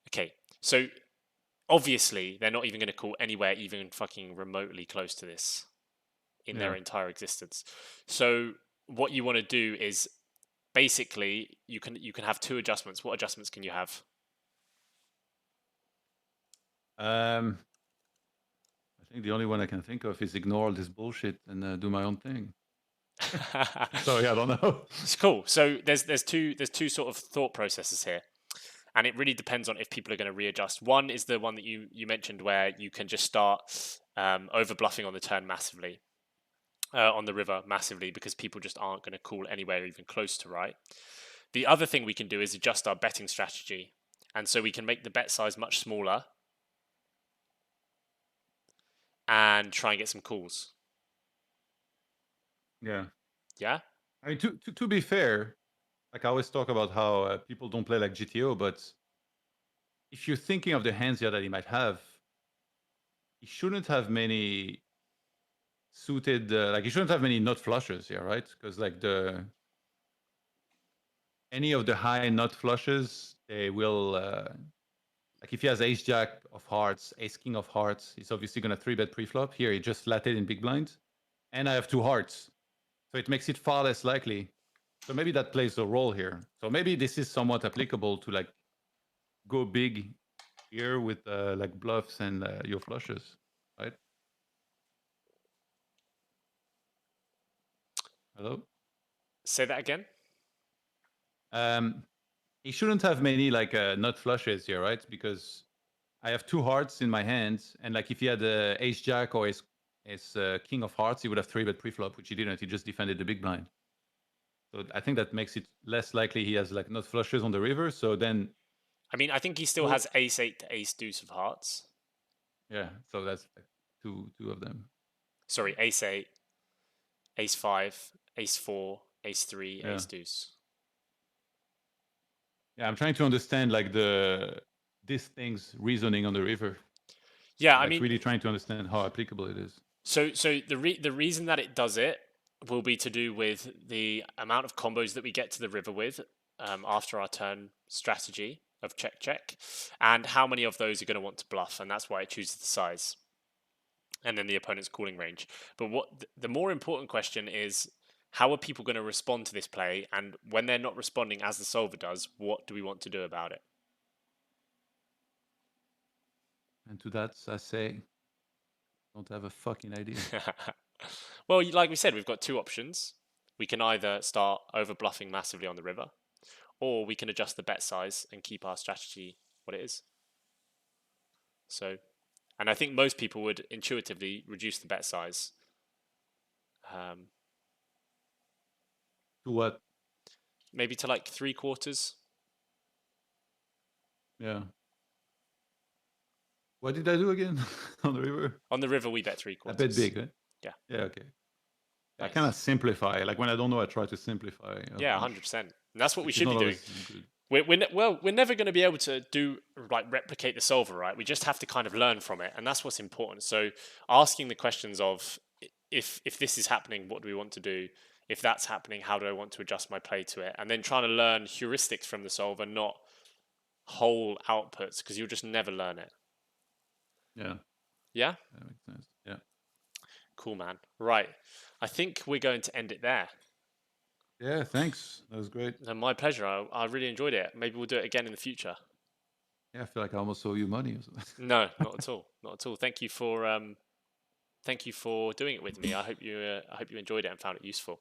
[SPEAKER 2] Okay, so obviously they're not even going to call anywhere even fucking remotely close to this in their entire existence. So what you want to do is basically you can have two adjustments. What adjustments can you have?
[SPEAKER 1] I think the only one I can think of is ignore all this bullshit and do my own thing. Sorry, I don't know.
[SPEAKER 2] It's cool. So there's two sort of thought processes here, and it really depends on if people are going to readjust. One is the one that you mentioned where you can just start over bluffing on the turn massively, on the river massively, because people just aren't going to call anywhere even close to right. The other thing we can do is adjust our betting strategy. And so we can make the bet size much smaller and try and get some calls.
[SPEAKER 1] Yeah.
[SPEAKER 2] Yeah?
[SPEAKER 1] I mean, to be fair, like I always talk about how people don't play like GTO, but if you're thinking of the hands here that he might have, he shouldn't have many suited, like he shouldn't have many nut flushes here, right? Because like any of the high nut flushes, they will, like if he has ace jack of hearts, ace king of hearts, he's obviously going to 3-bet pre-flop. Here, he just flatted in big blind. And I have 2 hearts. So it makes it far less likely. So maybe that plays a role here. So maybe this is somewhat applicable to like go big here with like bluffs and your flushes, right? Hello?
[SPEAKER 2] Say that again?
[SPEAKER 1] Um, he shouldn't have many like nut flushes here, right? Because I have 2 hearts in my hands, and like if he had ace jack or ace king of hearts, he would have 3-bet pre-flop, which he didn't. He just defended the big blind. So I think that makes it less likely he has like nut flushes on the river. So then,
[SPEAKER 2] I mean, I think he still
[SPEAKER 1] well,
[SPEAKER 2] has ace 8 to ace deuce of hearts.
[SPEAKER 1] yeah. So that's like two of them.
[SPEAKER 2] Sorry, ace 8, ace 5, ace 4, ace 3,
[SPEAKER 1] Yeah,
[SPEAKER 2] ace deuce.
[SPEAKER 1] yeah. I'm trying to understand like this thing's reasoning on the river.
[SPEAKER 2] Yeah, I
[SPEAKER 1] Like
[SPEAKER 2] mean,
[SPEAKER 1] really trying to understand how applicable it is.
[SPEAKER 2] so the reason that it does it will be to do with the amount of combos that we get to the river with after our turn strategy of check check, and how many of those are going to want to bluff, and that's why it chooses the size, and then the opponent's calling range. But what the more important question is, how are people going to respond to this play, and when they're not responding as the solver does, what do we want to do about it?
[SPEAKER 1] And to that, I say, don't have a fucking idea.
[SPEAKER 2] Well, like we said, we've got two options. We can either start over bluffing massively on the river, or we can adjust the bet size and keep our strategy what it is. So, and I think most people would intuitively reduce the bet size. Um,
[SPEAKER 1] To what?
[SPEAKER 2] Maybe to like 3/4.
[SPEAKER 1] Yeah. What did I do again on the river?
[SPEAKER 2] On the river, we bet three
[SPEAKER 1] I bet
[SPEAKER 2] quarters.
[SPEAKER 1] big, right?
[SPEAKER 2] Yeah,
[SPEAKER 1] Yeah, okay. I kind of
[SPEAKER 2] nice.
[SPEAKER 1] simplify. Like when I don't know, I try to simplify a
[SPEAKER 2] Yeah,
[SPEAKER 1] bunch,
[SPEAKER 2] 100%. And that's what we
[SPEAKER 1] which is
[SPEAKER 2] should be
[SPEAKER 1] not
[SPEAKER 2] doing.
[SPEAKER 1] always good.
[SPEAKER 2] We're never going to be able to do like replicate the solver, right? We just have to kind of learn from it, and that's what's important. So asking the questions of if this is happening, what do we want to do? If that's happening, how do I want to adjust my play to it? And then trying to learn heuristics from the solver, not whole outputs, because you'll just never learn it.
[SPEAKER 1] Yeah,
[SPEAKER 2] Yeah,
[SPEAKER 1] that makes sense. Yeah.
[SPEAKER 2] cool, man. Right, I think we're going to end it there.
[SPEAKER 1] Yeah, thanks. That was great.
[SPEAKER 2] And my pleasure. I really enjoyed it. Maybe we'll do it again in the future.
[SPEAKER 1] Yeah, I feel like I almost owe you money or something.
[SPEAKER 2] No, not at all. Not at all. Thank you for doing it with me. I hope you enjoyed it and found it useful.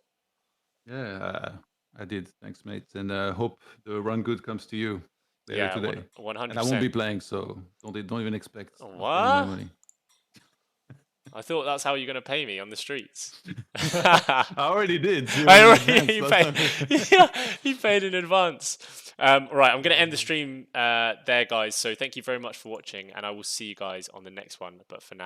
[SPEAKER 1] Yeah, I did. Thanks, mate. And hope the run good comes to you later
[SPEAKER 2] Yeah,
[SPEAKER 1] today.
[SPEAKER 2] one
[SPEAKER 1] And
[SPEAKER 2] hundred
[SPEAKER 1] I won't be
[SPEAKER 2] percent.
[SPEAKER 1] playing, so don't even expect of spending my
[SPEAKER 2] What?
[SPEAKER 1] money.
[SPEAKER 2] I thought that's how you're going to pay me on the streets.
[SPEAKER 1] I already did
[SPEAKER 2] I
[SPEAKER 1] in
[SPEAKER 2] already
[SPEAKER 1] advance
[SPEAKER 2] you
[SPEAKER 1] last
[SPEAKER 2] paid.
[SPEAKER 1] time.
[SPEAKER 2] Yeah, you paid in advance. Right, I'm going to end the stream there, guys. So thank you very much for watching, and I will see you guys on the next one. But for now.